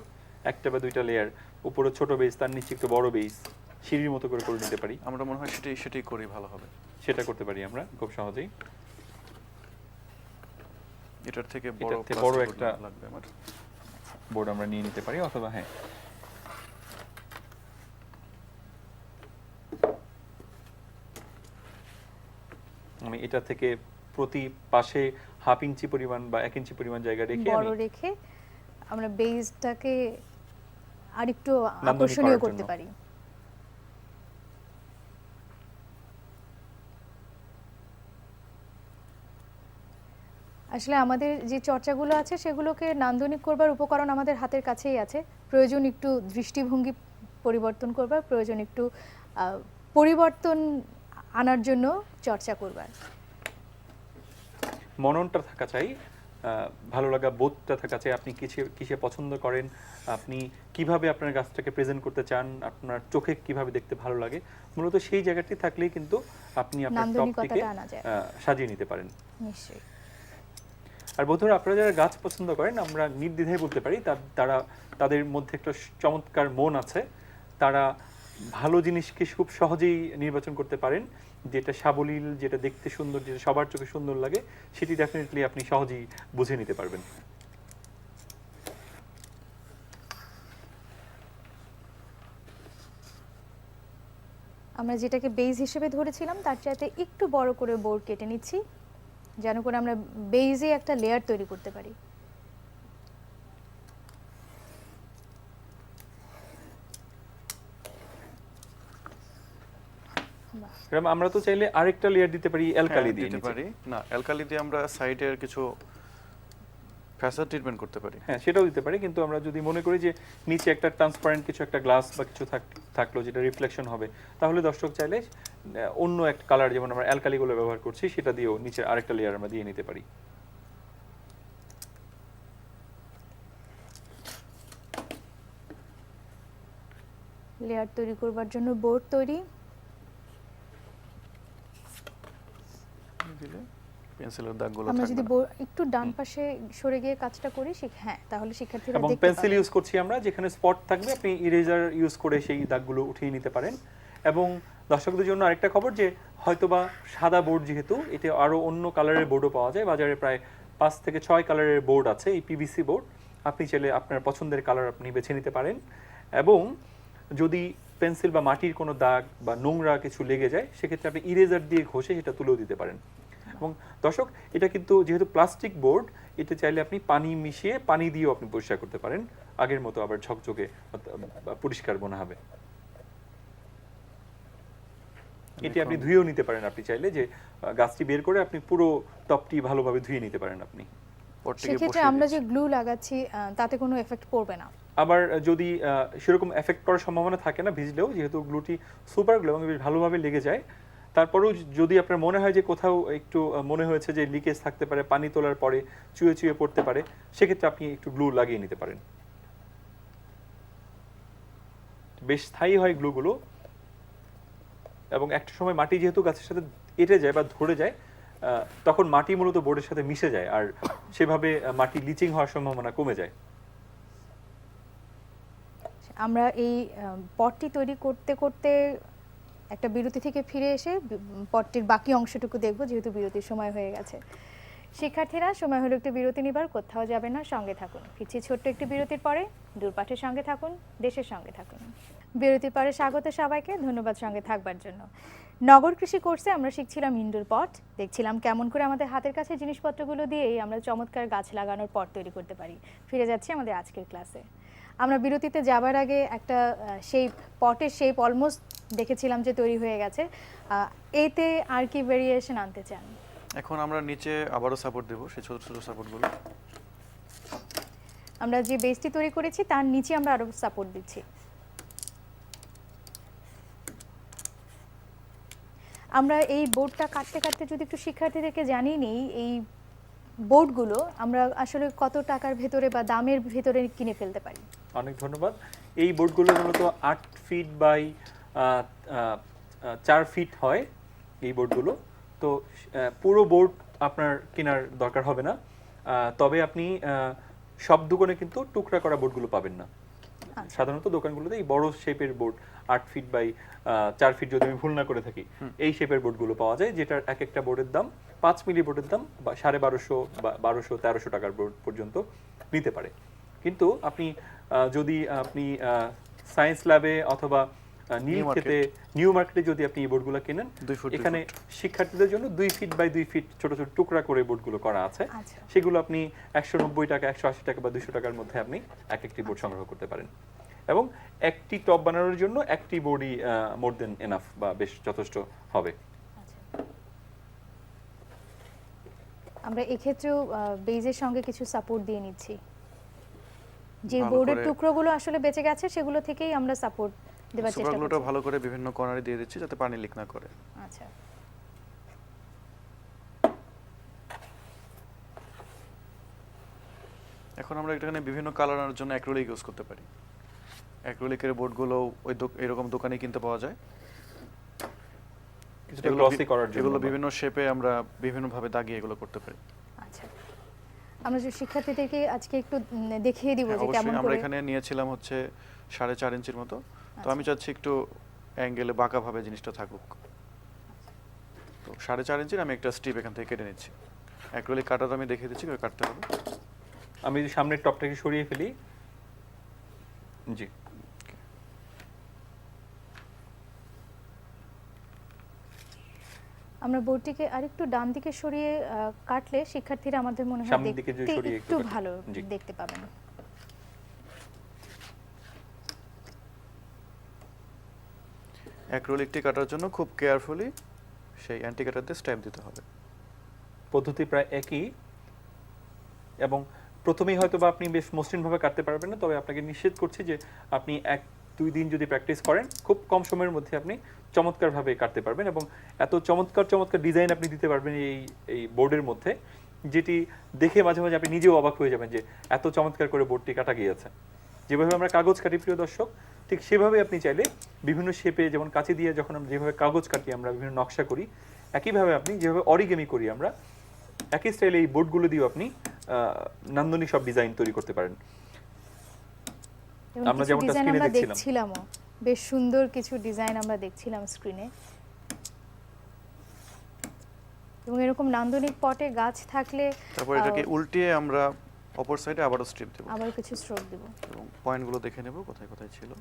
একটা বা দুইটা লেয়ার, উপরে ছোট বেস, তার নিচে একটু বড় বেস, সিঁড়ির মতো করে করে নিতে পারি। আমরা মনে হয় সেটাই করি, ভালো হবে। সেটা করতে পারি আমরা খুব সহজেই। এটার থেকে বড় plastic একটা board লাগবে আমার। বোর্ড আমরা নিয়ে নিতে পারি, অথবা হ্যাঁ আমি এটা থেকে প্রতি পাশে 1/2 ইঞ্চি পরিমাণ বা 1 ইঞ্চি পরিমাণ জায়গা রেখে বড় আমি রেখে আমরা বেসটাকে আরেকটু নান্দনিক আকর্ষণীয় করার করতে জন্য। পারি। আসলে আমাদের যে চর্চাগুলো আছে সেগুলোকে নান্দনিক করবার উপকরণ আমাদের হাতের কাছেই আছে। প্রয়োজন একটু দৃষ্টিভঙ্গি পরিবর্তন করবার, প্রয়োজন একটু পরিবর্তন আনার জন্য চর্চা করবার। মননটা থাকা চাই, ভালো লাগা বোধটা থাকা চাই, আপনি কিসে পছন্দ করেন, আপনি কিভাবে আপনার গাছটাকে প্রেজেন্ট করতে চান, আপনার চোখে কিভাবে দেখতে ভালো লাগে, মূলত সেই জায়গাটি থাকলেই কিন্তু আপনি আপনার টপটিকে নান্দনিকতাটা আনা যায়। সাজিয়ে নিতে পারেন। নিশ্চয়ই। আর বন্ধুরা, আপনারা যারা গাছ পছন্দ করেন, আমরা নির্দ্বিধায় বলতে পারি তারা তাদের মধ্যে একটা চমৎকার মন আছে, তারা ভালো জিনিসকে খুব সহজেই নির্বাচন করতে পারেন। যেটা সাবলীল, যেটা দেখতে সুন্দর, যেটা সবার চোখে সুন্দর লাগে, সেটি ডেফিনেটলি আপনি সহজেই বুঝে নিতে পারবেন। আমরা যেটাকে বেস হিসেবে ধরেছিলাম তার চাইতে একটু বড় করে বোর্ড কেটে নিচ্ছি, যেন করে আমরা বেসে একটা লেয়ার তৈরি করতে পারি। আমরা তো চাইলে আরেকটা লেয়ার দিতে পারি অ্যালকালি দিয়ে দিতে নিচে। পারি। না, অ্যালকালি দিয়ে আমরা সাইডের কিছু ফ্যাসাদ ট্রিটমেন্ট করতে পারি। হ্যাঁ, সেটাও দিতে পারি, কিন্তু আমরা যদি মনে করি যে নিচে একটা ট্রান্সপারেন্ট কিছু একটা গ্লাস বা কিছু থাকলো যেটা রিফ্লেকশন হবে, তাহলে দর্শক চাইলে অন্য একটা কালার, যেমন আমরা অ্যালকালিগুলো ব্যবহার করছি, সেটা দিয়েও নিচের আরেকটা লেয়ার আমরা দিয়ে নিতে পারি। লেয়ার তৈরি করবার জন্য বোর্ড তৈরি। দিলে পেন্সিলের দাগগুলো আমরা থাকবে যদি না। একটু ডান পাশে সরে গিয়ে কাজটা করি, হ্যাঁ, তাহলে শিক্ষার্থীরা এবং দেখতে পেন্সিল পাবে। ইউজ করছি আমরা, যেখানে স্পট থাকবে আপনি ইরেজার ইউজ করে সেই দাগগুলো উঠিয়ে নিতে পারেন। এবং দর্শকদের জন্য আরেকটা খবর, যে হয়তোবা সাদা বোর্ড, যেহেতু এতে আরো অন্য কালারের বোর্ডও পাওয়া যায় বাজারে, প্রায় 5 থেকে 6 কালারের বোর্ড আছে এই পিভিসি বোর্ড। আপনি চাইলে আপনার পছন্দের কালার আপনি বেছে নিতে পারেন। এবং যদি পেন্সিল বা মাটির কোনো দাগ বা নোংরা কিছু লেগে যায়, সেক্ষেত্রে আপনি ইরেজার দিয়ে ঘষে সেটা তুলেও দিতে পারেন। এবং দর্শক, এটা কিন্তু যেহেতু প্লাস্টিক বোর্ড, এটা চাইলে আপনি পানি মিশিয়ে পানি দিয়েও আপনি পরিষ্কার করতে পারেন, আগের মতো আবার ঝকঝকে বা পরিষ্কার মনে হবে। এটি আপনি ধুয়েও নিতে পারেন, আপনি চাইলে যে গাছটি বের করে আপনি পুরো টপটি ভালোভাবে ধুয়ে নিতে পারেন আপনি। সেক্ষেত্রে আমরা যে গ্লু লাগাচ্ছি তাতে কোনো এফেক্ট পড়বে না। আবার যদি সেরকম এফেক্ট করার সম্ভাবনা থাকে না ভিজলেও, যেহেতু গ্লুটি সুপার গ্লু এবং বেশ ভালোভাবে লেগে যায়, তারপরেও যদি আপনার মনে হয় যে কোথাও একটু মনে হয়েছে যে লিকেজ থাকতে পারে, পানি তোলার পরে চুয়ে চুয়ে পড়তে পারে, সেক্ষেত্রে আপনি একটু গ্লু লাগিয়ে নিতে পারেন। বেশ স্থায়ী হয় গ্লুগুলো, এবং একটা সময় মাটি যেহেতু গাছের সাথে এঁটে যায় বা ধরে যায়, তখন মাটি মূলত বোর্ডের সাথে মিশে যায়, আর সেভাবে মাটি লিচিং হওয়ার সম্ভাবনা কমে যায়। আমরা এই পটটি তৈরি করতে করতে একটা বিরতি থেকে ফিরে এসে পটটির বাকি অংশটুকু দেখব, যেহেতু বিরতির সময় হয়ে গেছে। শিক্ষার্থীরা, সময় হলো একটু বিরতি নিবার, কোথাও যাবে না, সঙ্গে থাকুন। ফিরছি ছোট্ট একটি বিরতির পরে। দূরপাঠের সঙ্গে থাকুন, দেশের সঙ্গে থাকুন। বিরতির পরে স্বাগত সবাইকে, ধন্যবাদ সঙ্গে থাকবার জন্য। নগর কৃষি কোর্সে আমরা শিখছিলাম ইনডোর পট, দেখছিলাম কেমন করে আমাদের হাতের কাছে জিনিসপত্রগুলো দিয়েই আমরা চমৎকার গাছ লাগানোর পট তৈরি করতে পারি। ফিরে যাচ্ছি আমাদের আজকের ক্লাসে। আমরা বিরতিতে যাবার আগে একটা সেই পটের শেপ অলমোস্ট দেখেছিলাম যে তৈরি হয়ে গেছে। এতে আর কি ভেরিয়েশন আনতে চান? এখন আমরা নিচে আবারও সাপোর্ট দেব, সেই ছোট ছোট সাপোর্টগুলো। আমরা যে বেসটি তৈরি করেছি তার নিচে আমরা আরো সাপোর্ট দিচ্ছি। আমরা এই বোর্ডটা কাটতে কাটতে যদি একটু শিক্ষার্থীদেরকে জানিয়ে নিই, এই বোর্ডগুলো আমরা আসলে কত টাকার ভেতরে বা দামের ভেতরে কিনে ফেলতে পারি। অনেক ধন্যবাদ। এই বোর্ডগুলো মূলত 8 ফিট বাই 4 ফিট হয় এই বোর্ডগুলো। তো পুরো বোর্ড আপনার কেনার দরকার হবে না, তবে আপনি সব দোকানে কিন্তু টুকরা করা বোর্ডগুলো পাবেন না। সাধারণত দোকানগুলোতে এই বড় শেপের বোর্ড 8 ফিট বাই 4 ফিট যদি আমি ভুল না করে থাকি, এই শেপের বোর্ডগুলো পাওয়া যায়, যেটার এক একটা বোর্ডের দাম 5 মিলি বোর্ডের দাম 1250 বা 1200-1300 টাকার বোর্ড পর্যন্ত নিতে পারে। কিন্তু আপনি যদি আপনি সায়েন্স ল্যাবে অথবা নীলক্ষেতে নিউ মার্কেটে যদি আপনি এই বোর্ডগুলো কেনেন, 2 ফুট, 2 এখানে শিক্ষার্থীদের জন্য 2 ফিট বাই 2 ফিট ছোট ছোট টুকরা করে বোর্ডগুলো করা আছে। আচ্ছা। সেগুলো আপনি 190 টাকা, 180 টাকা বা 200 টাকার মধ্যে আপনি এক একটি বোর্ড সংগ্রহ করতে পারেন। এবং একটি টপ বানানোর জন্য একটি বোর্ডই মোর দেন এনাফ বা বেশ যথেষ্ট হবে। আচ্ছা। আমরা এক্ষেত্রেও বেজের সঙ্গে কিছু সাপোর্ট দিয়ে নিচ্ছি, যে ভালো বোর্ডের করে- টুকরোগুলো আসলে বেঁচে গেছে সেগুলো থেকেই আমরা সাপোর্ট দেওয়ার চেষ্টা সুপারগ্লুটা করছি। ভালো করে বিভিন্ন কর্নারে দিয়ে দিচ্ছি যাতে পানি লিক না করে। আচ্ছা। এখন আমরা এখানে বিভিন্ন কালার আনার জন্য অ্যাক্রিলিক ইউজ করতে পারি। অ্যাক্রিলিকের বোর্ডগুলো ওই এরকম দোকানে কিনতে পাওয়া যায়। কিছুটা গ্লসি করার জন্য এগুলো বা- বিভিন্ন শেপে আমরা বিভিন্নভাবে দাগিয়ে এগুলো করতে পারি। আচ্ছা, আমরা যে শিক্ষার্থীদেরকে আজকে একটু দেখিয়ে দিব হ্যাঁ, যে কেমন অবশ্যই আমরা করে। এখানে নিয়েছিলাম হচ্ছে 4.5 ইঞ্চির মতো। তো আচ্ছা। আমি চাচ্ছি একটু অ্যাঙ্গেলে বাঁকাভাবে জিনিসটা থাকুক। তো 4.5 ইঞ্চির আমি একটা স্ট্রিপ এখান থেকে কেটে নিচ্ছি। অ্যাক্রিলিক কাটার আমি দেখিয়ে দিচ্ছি কিভাবে কাটতে হবে। আমি যদি সামনের টপটাকে সরিয়ে ফেলি, জি, আমরা বোর্ডটিকে আরেকটু ডান দিকে সরিয়ে কাটলে শিক্ষার্থীরা আমাদের মনে হয় সামনের দিকে যদি দেখতে সরিয়ে একটু কাটি। ভালো জি। দেখতে পাবেন। অ্যাক্রিলিকটি কাটার জন্য খুব কেয়ারফুলি সেই অ্যান্টিকাটার দিয়ে স্ট্যাম্প দিতে হবে। পদ্ধতি প্রায় একই, এবং প্রথমেই হয়তো বা আপনি বেশ মসৃণভাবে কাটতে পারবেন না, তবে আপনাকে নিষেধ করছি যে আপনি 1-2 দিন যদি প্র্যাকটিস করেন, খুব কম সময়ের মধ্যে আপনি চমৎকারভাবে কাটতে পারবেন, এবং এত চমৎকার চমৎকার ডিজাইন আপনি দিতে পারবেন এই বোর্ডের মধ্যে, যেটি দেখে মাঝে মাঝে আপনি নিজেও অবাক হয়ে যাবেন যে এত চমৎকার করে বোর্ডটি কাটা গিয়েছে। যেভাবে আমরা কাগজ কাটি প্রিয় দর্শক, ঠিক সেভাবে আপনি চাইলে বিভিন্ন শেপে, যেমন কাঁচি দিয়ে যখন আমরা যেভাবে কাগজ কাটি, আমরা বিভিন্ন নকশা করি, একইভাবে আপনি যেভাবে অরিগেমি করি আমরা, একই স্টাইলে এই বোর্ডগুলো দিয়েও আপনি নান্দনিক সব ডিজাইন তৈরি করতে পারেন। এবং আমরা কিছু যেমনটা ডিজাইন স্ক্রিনে আমরা দেখছিলাম। দেখছিলামও, বেশ সুন্দর কিছু ডিজাইন আমরা দেখছিলাম স্ক্রিনে। এবং এরকম নান্দনিক পটে গাছ থাকলে তারপর এটাকে উল্টিয়ে আমরা অপর সাইডে আবারও স্ট্রিপ দেব আবার কিছু স্ট্রোক দেব। এবং পয়েন্টগুলো দেখে নেব কোথায় কোথায় ছিল।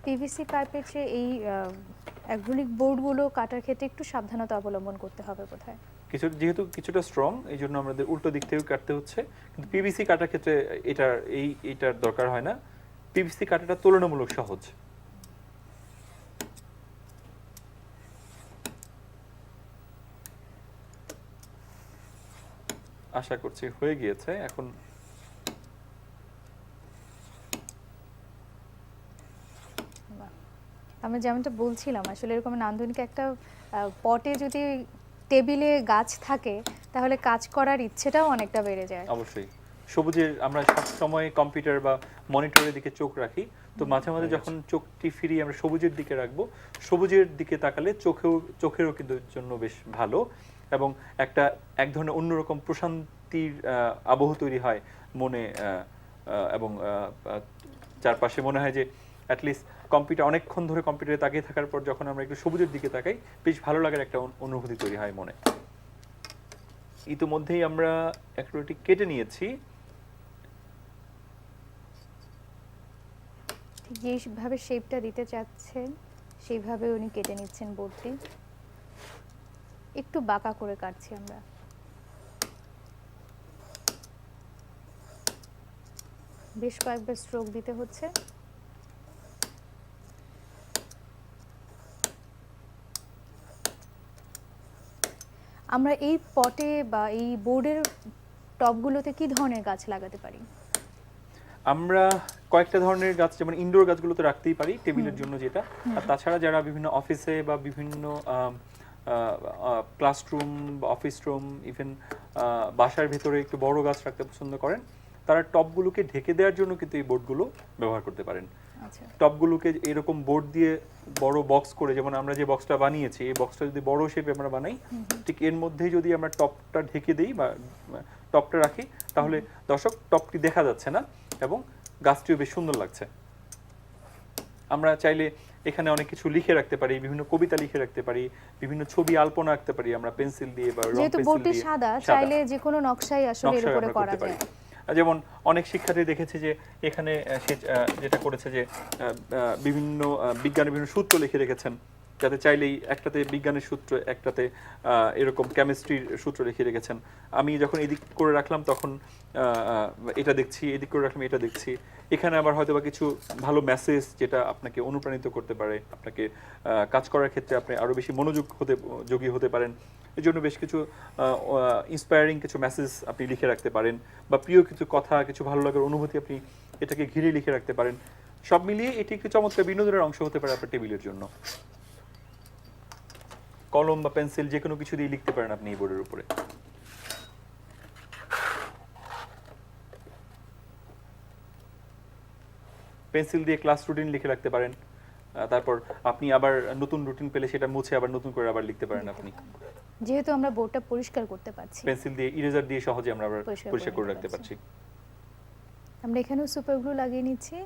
পিভিসি পাইপের চেয়ে এই অ্যাক্রিলিক বোর্ডগুলো কাটার ক্ষেত্রে একটু সাবধানতা অবলম্বন করতে হবে কোথায়? যেহেতু কিছুটা স্ট্রং, এই জন্য আমাদের উল্টো দিক থেকেও কাটতে হচ্ছে, কিন্তু পিভিসি কাটার ক্ষেত্রে এইটার দরকার হয় না। পিভিসি কাটাটা তুলনামূলক সহজ। আশা করছি হয়ে গিয়েছে। এখন আমরা যেমনটা বলছিলাম, আসলে এরকম নান্দনিক একটা পটে যদি টেবিলে গাছ থাকে তাহলে কাজ করার ইচ্ছেটাও অনেকটা বেড়ে যায়। অবশ্যই সবুজের, আমরা সব সময় কম্পিউটার বা মনিটরের দিকে চোখ রাখি, তো মাঝে মাঝে যখন চোখটি ফিরিয়ে আমরা সবুজের দিকে রাখবো, সবুজের দিকে তাকালে চোখেরও কিন্তু জন্য বেশ ভালো, এবং এক ধরনের অন্যরকম প্রশান্তির আবহ তৈরি হয় মনে, এবং চারপাশে মনে হয় যে অ্যাটলিস্ট অনেকক্ষণ ধরে কম্পিউটারে তাকিয়ে থাকার পর যখন আমরা একটু সবুজের দিকে তাকাই, বেশ ভালো লাগার একটা অনুভূতি তৈরি হয় মনে। ইতিমধ্যেই আমরা অ্যাক্রিলিক কেটে নিয়েছি। ঠিক যেইভাবে শেপটা দিতে চাচ্ছেন সেইভাবে উনি কেটে নিচ্ছেন বোর্ডটি। একটু বাঁকা করে কাটছি আমরা। বেশ কয়েকবার স্ট্রোক দিতে হচ্ছে। আমরা এই পটে বা এই বোর্ডের টপগুলোতে কি ধরনের গাছ লাগাতে পারি? আমরা কয়েকটা ধরনের গাছ, যেমন ইনডোর গাছগুলো তো রাখতেই পারি টেবিলের জন্য যেটা, আর তাছাড়া যারা বিভিন্ন অফিসে বা বিভিন্ন ক্লাসরুম, অফিস রুম, ইভেন বাসার ভেতরে একটু বড় গাছ রাখতে পছন্দ করেন, তারা টবগুলোকে ঢেকে দেওয়ার জন্য কিন্তু এই বোর্ডগুলো ব্যবহার করতে পারেন। আচ্ছা, টবগুলোকে এরকম বোর্ড দিয়ে বড় বক্স করে, যেমন আমরা যে বক্সটা বানিয়েছি এই বক্সটা যদি বড় শেপে আমরা বানাই, ঠিক এর মধ্যেই যদি আমরা টপটা ঢেকে দিই বা টপটা রাখি, তাহলে দর্শক টপটি দেখা যাচ্ছে না এবং গাছটিও বেশ সুন্দর লাগছে। আমরা চাইলে এখানে অনেক কিছু লিখে রাখতে পারি, বিভিন্ন কবিতা লিখে রাখতে পারি, বিভিন্ন ছবি আলপনা আঁকতে পারি আমরা পেন্সিল দিয়ে বা রং যেহেতু পেন্সিল বোর্ডটি দিয়ে। সাদা, চাইলে যে কোনো নকশাই আসলে এর নকশা উপরে আমরা করা করতে পারি। যায়। যেমন অনেক শিক্ষার্থী দেখেছে যে এখানে সে যেটা করেছে যে বিভিন্ন বিজ্ঞানের বিভিন্ন সূত্র লিখে রেখেছেন, যাতে চাইলেই একটাতে বিজ্ঞানের সূত্র, একটাতে এরকম কেমিস্ট্রির সূত্র লিখে রেখেছেন। আমি যখন এদিক করে রাখলাম তখন এটা দেখছি, এদিক করে রাখলাম এটা দেখছি। এখানে আবার হয়তো বা কিছু ভালো মেসেজ যেটা আপনাকে অনুপ্রাণিত করতে পারে, আপনাকে কাজ করার ক্ষেত্রে আপনি আরো বেশি যোগী হতে পারেন। এই জন্য বেশ কিছু ইন্সপায়ারিং কিছু মেসেজ আপনি লিখে রাখতে পারেন, বা প্রিয় কিছু কথা, কিছু ভালো লাগার অনুভূতি আপনি এটাকে ঘিরে লিখে রাখতে পারেন। সব মিলিয়ে এটি একটি চমৎকার বিনোদনের অংশ হতে পারে আপনার টেবিলের জন্য। কলম বা পেন্সিল যে কোনো কিছু দিয়ে লিখতে পারেন আপনি এই বোর্ডের উপরে। পেন্সিল দিয়ে ক্লাস রুটিন লিখে রাখতে পারেন, তারপর আপনি আবার নতুন রুটিন পেলে সেটা মুছে আবার নতুন করে আবার লিখতে পারেন আপনি। যেহেতু আমরা বোর্ডটা পরিষ্কার করতে পারছি, পেন্সিল দিয়ে, ইরেজার দিয়ে সহজে আমরা আবার পরিষ্কার পরিষ্কার করে করে রাখতে নিতে পারছি। আমরা এখানেও সুপার গ্লু লাগিয়ে নিচ্ছি।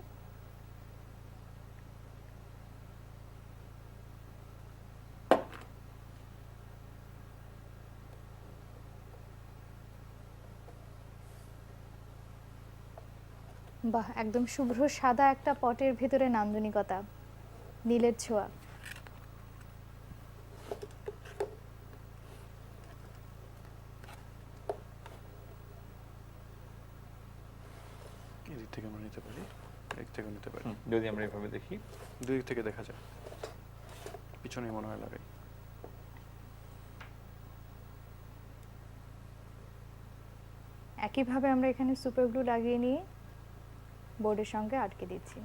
বাহ, একদম শুভ্র সাদা একটা পটের ভেতরে নান্দনিকতা, নীলের ছোঁয়া। এদিক থেকে আমরা নিতে পারি, এদিক থেকে নিতে পারি, যদি আমরা এভাবে দেখি, দুই দিক থেকে দেখা যায়। পিছনে মনে হয় লাগাই। একইভাবে আমরা এখানে সুপার গ্লু লাগিয়ে নিয়ে বোর্ডের সঙ্গে আটকে দিচ্ছি।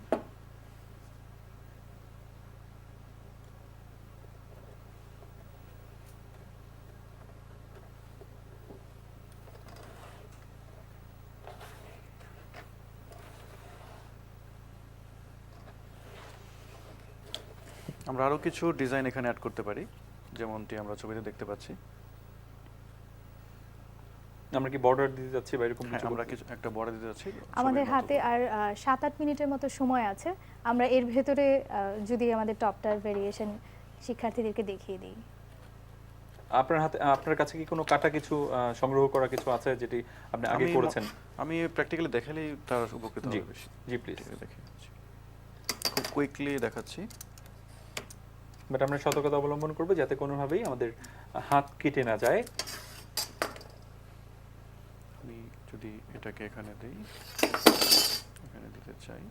আমরা আরো কিছু ডিজাইন এখানে অ্যাড করতে পারি, যেমনটি আমরা ছবিতে দেখতে পাচ্ছি। আমরা কি বর্ডার দিতে যাচ্ছি বা এরকম কিছু? আমরা কিছু একটা বর্ডার দিতে যাচ্ছি। আমাদের হাতে আর 7-8 মিনিটের মতো সময় আছে। আমরা এর ভেতরে যদি আমাদের টপটার ভেরিয়েশন শিক্ষার্থীদেরকে দেখিয়ে দিই। আপনার কাছে কি কোনো কাটা কিছু সংগ্রহ করা কিছু আছে যেটি আপনি আগে করেছেন? আমি প্র্যাকটিক্যালি দেখালেই তার উপকৃত হবে বেশি। জি প্লিজ। দেখিয়ে দিচ্ছি, খুব কুইকলি দেখাচ্ছি। বাট আমরা সতর্কতা অবলম্বন করব যাতে কোনোভাবেই আমাদের হাত কেটে না যায়। আমি যদি এটাকে এখানে দিই, এখানে দিতে চাই,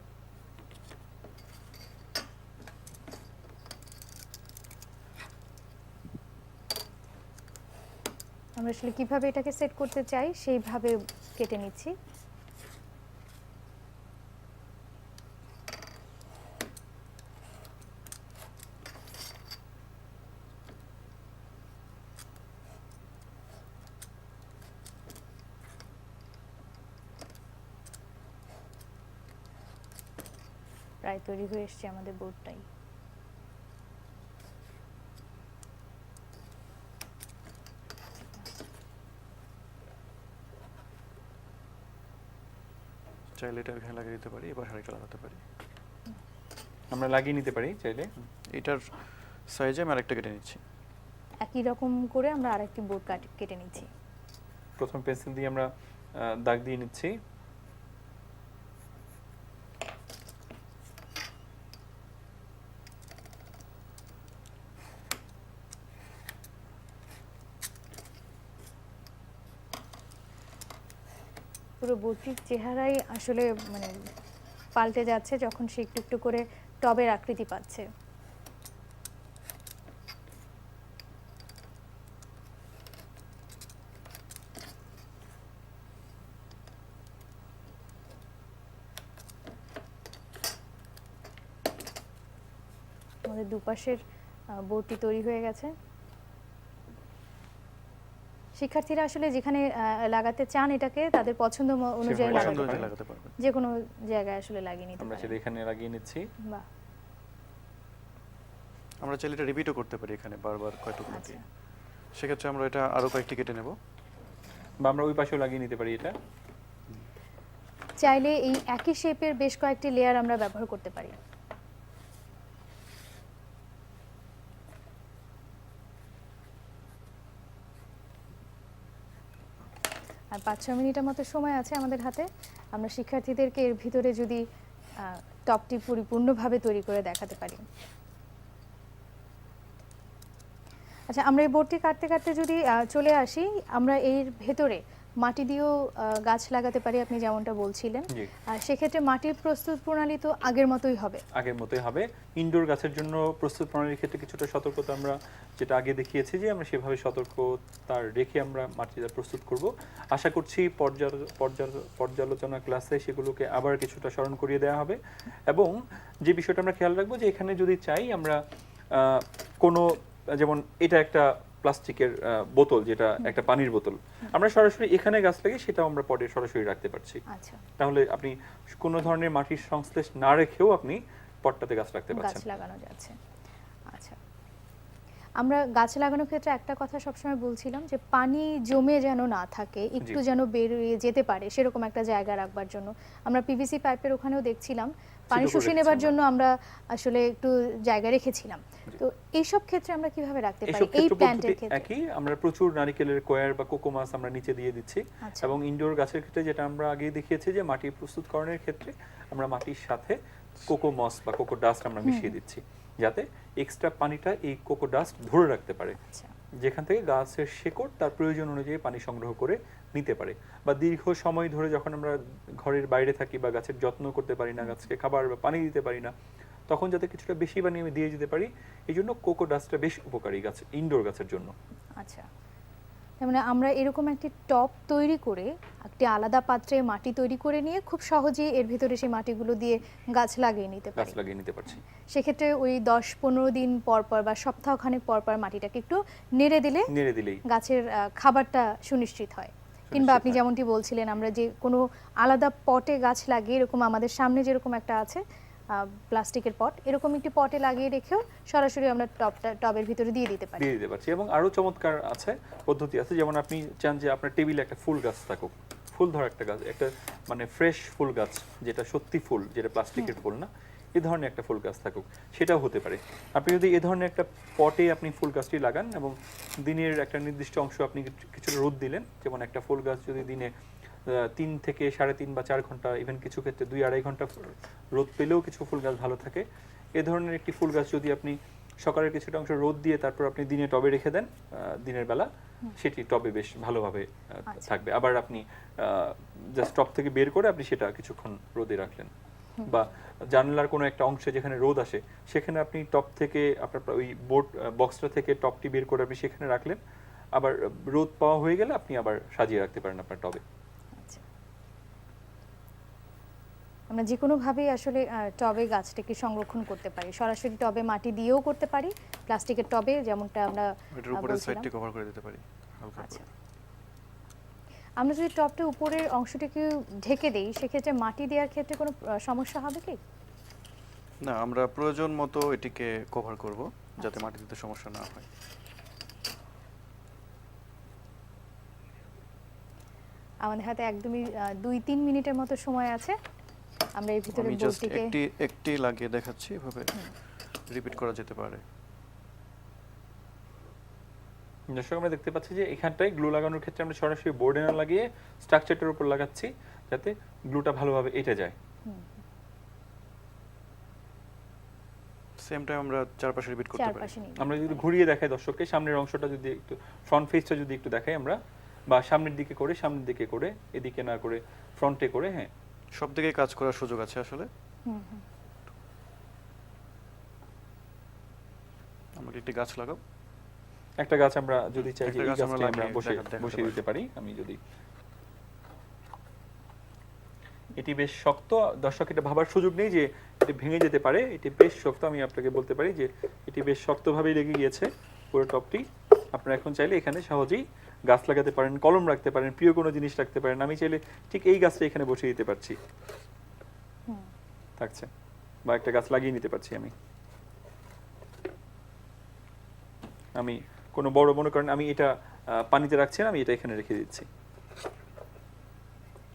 আমরা আসলে কিভাবে এটাকে সেট করতে চাই সেইভাবে কেটে নিচ্ছি। প্রায় তৈরি হয়ে এসছে আমাদের বোর্ডটাই। চাইলে এটা এখানে লাগিয়ে দিতে পারি, এবার আরেকটা লাগাতে পারি। আমরা লাগিয়ে নিতে পারি চাইলে। এটার সাইজে আমি আরেকটা কেটে নিচ্ছি। একই রকম করে আমরা আরেকটি বোর্ড কেটে নিচ্ছি। প্রথম পেন্সিল দিয়ে আমরা দাগ দিয়ে নিচ্ছি। পুরো বোর্ডটির চেহারাই আসলে মানে পাল্টে যাচ্ছে যখন সে একটু একটু করে টবের আকৃতি পাচ্ছে। আমাদের দুপাশের বোর্ডটি তৈরি হয়ে গেছে। শিক্ষার্থীরা আসলে যেখানে লাগাতে চান এটাকে তাদের পছন্দ অনুযায়ী সেভাবে পছন্দ লাগাতে হয়েছে পারে, লাগাতে পারবেন। যে কোনো জায়গায় আসলে লাগিয়ে নিতে আমরা পারে। সেটা এখানে লাগিয়ে নিচ্ছি। বাহ, আমরা চাইলে এটা রিপিটও করতে পারি এখানে বারবার কয়েকটুকু আচ্ছা। দিয়ে। সেক্ষেত্রে আমরা এটা আরো কয়েকটি কেটে নেব। বা আমরা ওই পাশেও লাগিয়ে নিতে পারি এটা। চাইলে এই একই শেপের বেশ কয়েকটি লেয়ার আমরা ব্যবহার করতে পারি। আর 5-6 মিনিটের মতো সময় আছে আমাদের হাতে। আমরা শিক্ষার্থীদেরকে এর ভিতরে যদি টপটি পরিপূর্ণভাবে তৈরি করে দেখাতে পারি। আচ্ছা, আমরা এই বোর্ডটি কাটতে কাটতে যদি চলে আসি, আমরা এর ভেতরে মাটি দিয়েও গাছ লাগাতে পারি, আপনি যেমনটা বলছিলেন। জি। আর সেক্ষেত্রে মাটির প্রস্তুত প্রণালী তো আগের মতোই হবে। আগের মতোই হবে। ইনডোর গাছের জন্য প্রস্তুত প্রণালীর ক্ষেত্রে কিছুটা সতর্কতা আমরা যেটা আগে দেখিয়েছি যে আমরা সেভাবে সতর্কতা রেখে আমরা মাটিটা প্রস্তুত করব। আশা করছি পর্যালোচনা ক্লাসে সেগুলোকে আবার কিছুটা স্মরণ করিয়ে দেওয়া হবে। এবং যে বিষয়টা আমরা খেয়াল রাখবো যে এখানে যদি চাই আমরা কোনো, যেমন এটা একটা প্লাস্টিকের বোতল, যেটা একটা পানির বোতল, আমরা সরাসরি এখানে গাছ লাগিয়ে সেটাও আমরা পটে সরাসরি রাখতে পারছি। আচ্ছা, তাহলে আপনি কোনো ধরনের মাটির সংশ্লেষ না রেখেও আপনি পটটাতে গাছ রাখতে গাছ পারছেন। লাগানো যাচ্ছে। আচ্ছা, আমরা গাছ লাগানোর ক্ষেত্রে একটা কথা সবসময় বলছিলাম যে পানি জমে যেন না থাকে, একটু যেন বেরিয়ে যেতে পারে সেরকম একটা জায়গা রাখবার জন্য। আমরা পিভিসি পাইপের ওখানেও দেখছিলাম পানি ছিদ্র করে শুষে নেবার রেখেছি জন্য আমরা আসলে একটু জায়গা রেখেছিলাম। তো এইসব ক্ষেত্রে আমরা কিভাবে রাখতে পারি এইসব এই ক্ষেত্রে প্ল্যান্টের পদ্ধতি ক্ষেত্রে? একই, আমরা প্রচুর নারিকেলের কোয়ার বা কোকোমাস আমরা নিচে দিয়ে দিচ্ছি। আচ্ছা। এবং ইনডোর গাছের ক্ষেত্রে যেটা আমরা আগে দেখিয়েছি যে মাটি প্রস্তুতকরণের ক্ষেত্রে আমরা মাটির সাথে কোকোমস বা কোকো ডাস্ট আমরা মিশিয়ে দিচ্ছি, যাতে এক্সট্রা পানিটা এই কোকো ডাস্ট ধরে রাখতে পারে, আচ্ছা, যেখান থেকে গাছের শেকড় তার প্রয়োজন অনুযায়ী পানি সংগ্রহ করে নিতে পারে। বা দীর্ঘ সময় ধরে যখন আমরা ঘরের বাইরে থাকি বা গাছের যত্ন করতে পারি না, গাছকে খাবার বা পানি দিতে পারি না, তখন যাতে কিছুটা বেশি পানি আমি দিয়ে যেতে পারি, এই জন্য কোকো ডাস্টটা বেশ উপকারী গাছ, ইনডোর গাছের জন্য। আচ্ছা। তার মানে আমরা এরকম একটি টব তৈরি করে একটি আলাদা পাত্রে মাটি তৈরি করে নিয়ে খুব সহজেই এর ভিতরে সেই মাটিগুলো দিয়ে গাছ লাগিয়ে নিতে গাছ পারি। লাগিয়ে নিতে পারছি। সেক্ষেত্রে ওই 10-15 দিন পর পর বা সপ্তাহখানেক পর পর মাটিটাকে একটু নেড়ে দিলেই গাছের খাবারটা সুনিশ্চিত হয়। কিংবা আপনি হয়। যেমনটি বলছিলেন আমরা যে কোনো আলাদা পটে গাছ লাগিয়ে, এরকম আমাদের সামনে যেরকম একটা আছে প্লাস্টিকের পট, এরকম একটি পটে লাগিয়ে রেখেও সরাসরি আমরা টবের ভিতরে দিয়ে দিতে পারি। দিয়ে দিতে পারছি। এবং আরো চমৎকার আছে, পদ্ধতি আছে, যেমন আপনি চান যে আপনার টেবিলে একটা ফুল গাছ থাকুক, ফুল ধরা একটা গাছ, একটা মানে ফ্রেশ ফুল গাছ, যেটা সত্যি ফুল, যেটা প্লাস্টিকের ফুল না, এই ধরনের একটা ফুল গাছ থাকুক, সেটাও হতে পারে। আপনি যদি এই ধরনের একটা পটে আপনি ফুল গাছটি লাগান এবং দিনের একটা নির্দিষ্ট অংশ আপনি কিছুটা রোদ দিলেন, যেমন একটা ফুল গাছ যদি দিনে 3 থেকে 3.5 বা 4 ঘন্টা, ইভেন কিছু ক্ষেত্রে 2-2.5 ঘন্টা রোদ পেলেও কিছু ফুল গাছ ভালো থাকে। এ ধরনের একটি ফুল গাছ যদি আপনি সকালের কিছুটা অংশ রোদ দিয়ে তারপর আপনি দিনে টবে রেখে দেন, দিনের বেলা সেটি টবে বেশ ভালোভাবে থাকবে। আবার আপনি জাস্ট টব থেকে বের করে আপনি সেটা কিছুক্ষণ রোদে রাখলেন, বা জানলার কোনো একটা অংশে যেখানে রোদ আসে সেখানে আপনি টপ থেকে আপনার ওই বোর্ড বক্সটা থেকে টপটি বের করে আপনি সেখানে রাখলেন, আবার রোদ পাওয়া হয়ে গেলে আপনি আবার সাজিয়ে রাখতে পারেন আপনার টবে। আচ্ছা, আমরা যে কোনোভাবেই আসলে টবে গাছটাকে সংরক্ষণ করতে পারি, সরাসরি টবে মাটি দিয়েও করতে পারি, প্লাস্টিকের টবে যেমনটা আমরা এটার উপরের বলছিলাম। সাইডটি কভার করে দিতে পারি হালকা আচ্ছা, করে। আমরা যদি টবটা উপরের অংশটাকে ঢেকে দেই সেক্ষেত্রে মাটি দেওয়ার ক্ষেত্রে কোনো সমস্যা হবে কি? না, আমরা প্রয়োজন মতো এটিকে কভার করব যাতে মাটি দিতে সমস্যা না হয়। আমাদের হাতে একদমই 2-3 মিনিটের মতো সময় আছে। আমরা এর ভিতরে আমি জাস্ট বোর্ডটিকে একটি লাগিয়ে দেখাচ্ছি, এভাবে রিপিট করা যেতে পারে। দর্শক, আমরা দেখতে পাচ্ছি যে এখানটায় গ্লু লাগানোর ক্ষেত্রে আমরা সরাসরি বোর্ডে না লাগিয়ে স্ট্রাকচারটার উপর লাগাচ্ছি, যাতে গ্লুটা ভালোভাবে এঁটে যায়। সেম টাইম আমরা চারপাশে রিপিট করতে পারি। চারপাশে নিয়ে আমরা যদি ঘুরিয়ে দেখাই দর্শককে, সামনের অংশটা যদি একটু, ফ্রন্ট ফেসটা যদি একটু দেখাই আমরা, বা সামনের দিকে করে এদিকে না করে ফ্রন্টে করে, হ্যাঁ, সব দিকে কাজ করার সুযোগ আছে আসলে। আমরা একটি গাছ লাগাবো। একটা গাছ আমরা যদি চাই যে একটা এই গাছ আমরা গাছটি আমরা লাগিয়ে দেখাতে বসিয়ে পারি। দিতে পারি, আমি যদি, এটি বেশ শক্ত দর্শক, এটা ভাবার সুযোগ নেই যে এটি ভেঙে যেতে পারে, এটি বেশ শক্ত। আমি আপনাকে বলতে পারি যে এটি বেশ শক্তভাবেই লেগে গিয়েছে পুরো টপটি। আপনারা এখন চাইলে এখানে সহজেই গাছ লাগাতে পারেন, কলম রাখতে পারেন, প্রিয় কোনো জিনিস রাখতে পারেন। আমি চাইলে ঠিক এই গাছটা এখানে বসিয়ে দিতে পারছি, থাকছে, বা একটা গাছ লাগিয়ে নিতে পারছি। আমি কোনো বড় মনে করেন আমি এটা পানিতে রাখছি না, আমি এটা এখানে রেখে দিচ্ছি,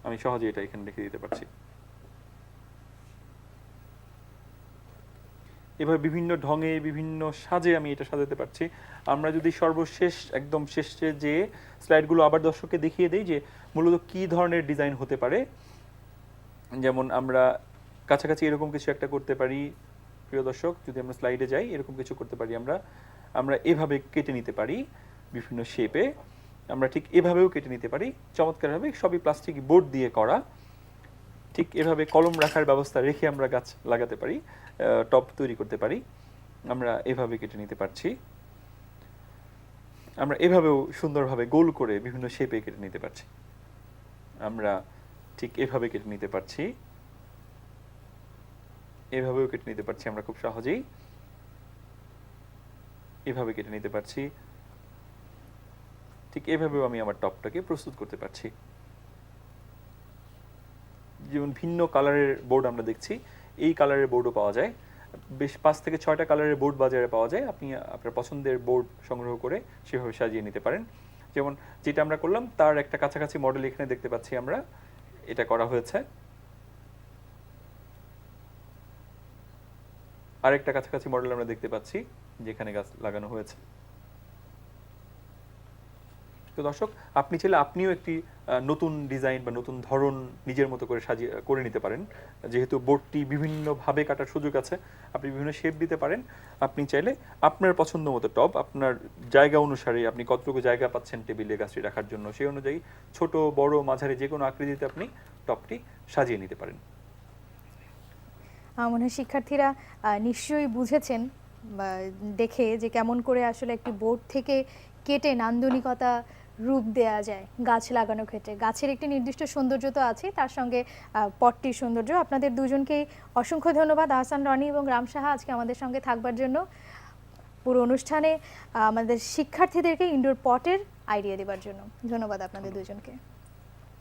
আমি সহজে এটা এখানে রেখে দিতে পারছি। এভাবে বিভিন্ন ঢঙে বিভিন্ন সাজে আমি এটা সাজাতে পারছি। আমরা যদি সর্বশেষ একদম শেষে যে স্লাইডগুলো আবার দর্শককে দেখিয়ে দেই যে মূলত কি ধরনের ডিজাইন হতে পারে, যেমন আমরা কাছাকাছি এরকম কিছু একটা করতে পারি। প্রিয় দর্শক, যদি আমরা স্লাইডে যাই, এরকম কিছু করতে পারি আমরা এভাবে কেটে নিতে পারি বিভিন্ন শেপে। আমরা ঠিক এভাবেও কেটে নিতে পারি চমৎকারভাবে, সবই প্লাস্টিক বোর্ড দিয়ে করা। ঠিক এভাবে কলম রাখার ব্যবস্থা রেখে আমরা গাছ লাগাতে পারি, টব তৈরি করতে পারি। আমরা এভাবে কেটে নিতে পারছি। আমরা এভাবেও সুন্দরভাবে গোল করে বিভিন্ন শেপে কেটে নিতে পারছি। আমরা ঠিক এভাবে কেটে নিতে পারছি, এভাবেও কেটে নিতে পারছি আমরা খুব সহজেই। এভাবে কেটে নিতে পারছি, ঠিক এভাবেও আমি আমার টপটাকে প্রস্তুত করতে পারছি। যেমন ভিন্ন কালারের বোর্ড আমরা দেখছি, এই কালারের বোর্ডও পাওয়া যায়, বেশ 5 থেকে 6টা কালারের বোর্ড বাজারে পাওয়া যায়। আপনি আপনার পছন্দের বোর্ড সংগ্রহ করে সেভাবে সাজিয়ে নিতে পারেন। যেমন যেটা আমরা করলাম তার একটা কাছাকাছি মডেল এখানে দেখতে পাচ্ছি আমরা, এটা করা হয়েছে। আরেকটা কাছাকাছি মডেল আমরা দেখতে পাচ্ছি যেখানে গাছ লাগানো হয়েছে। তো দর্শক, আপনি চাইলে আপনিও একটি নতুন ডিজাইন বা নতুন ধরন নিজের মতো করে সাজিয়ে করে নিতে পারেন। যেহেতু বোর্ডটি বিভিন্নভাবে কাটার সুযোগ আছে, আপনি বিভিন্ন শেপ দিতে পারেন। আপনি চাইলে আপনার পছন্দ মতো টব, আপনার জায়গা অনুসারে আপনি কতটুকু জায়গা পাচ্ছেন টেবিলে গাছটি রাখার জন্য, সেই অনুযায়ী ছোট বড় মাঝারি যে কোনো আকৃতিতে আপনি টবটি সাজিয়ে নিতে পারেন। আমার মনে হয় শিক্ষার্থীরা নিশ্চয়ই বুঝেছেন বা দেখে যে কেমন করে আসলে একটি বোর্ড থেকে কেটে নান্দনিকতা রূপ দেয়া যায় গাছ লাগানোর ক্ষেত্রে। গাছের একটি নির্দিষ্ট সৌন্দর্য তো আছে, তার সঙ্গে পটটির সৌন্দর্য। আপনাদের দুজনকেই অসংখ্য ধন্যবাদ, আহসান রনি এবং রাম সাহা, আজকে আমাদের সঙ্গে থাকবার জন্য, পুরো অনুষ্ঠানে আমাদের শিক্ষার্থীদেরকে ইনডোর পটের আইডিয়া দেওয়ার জন্য। ধন্যবাদ আপনাদের দুজনকে।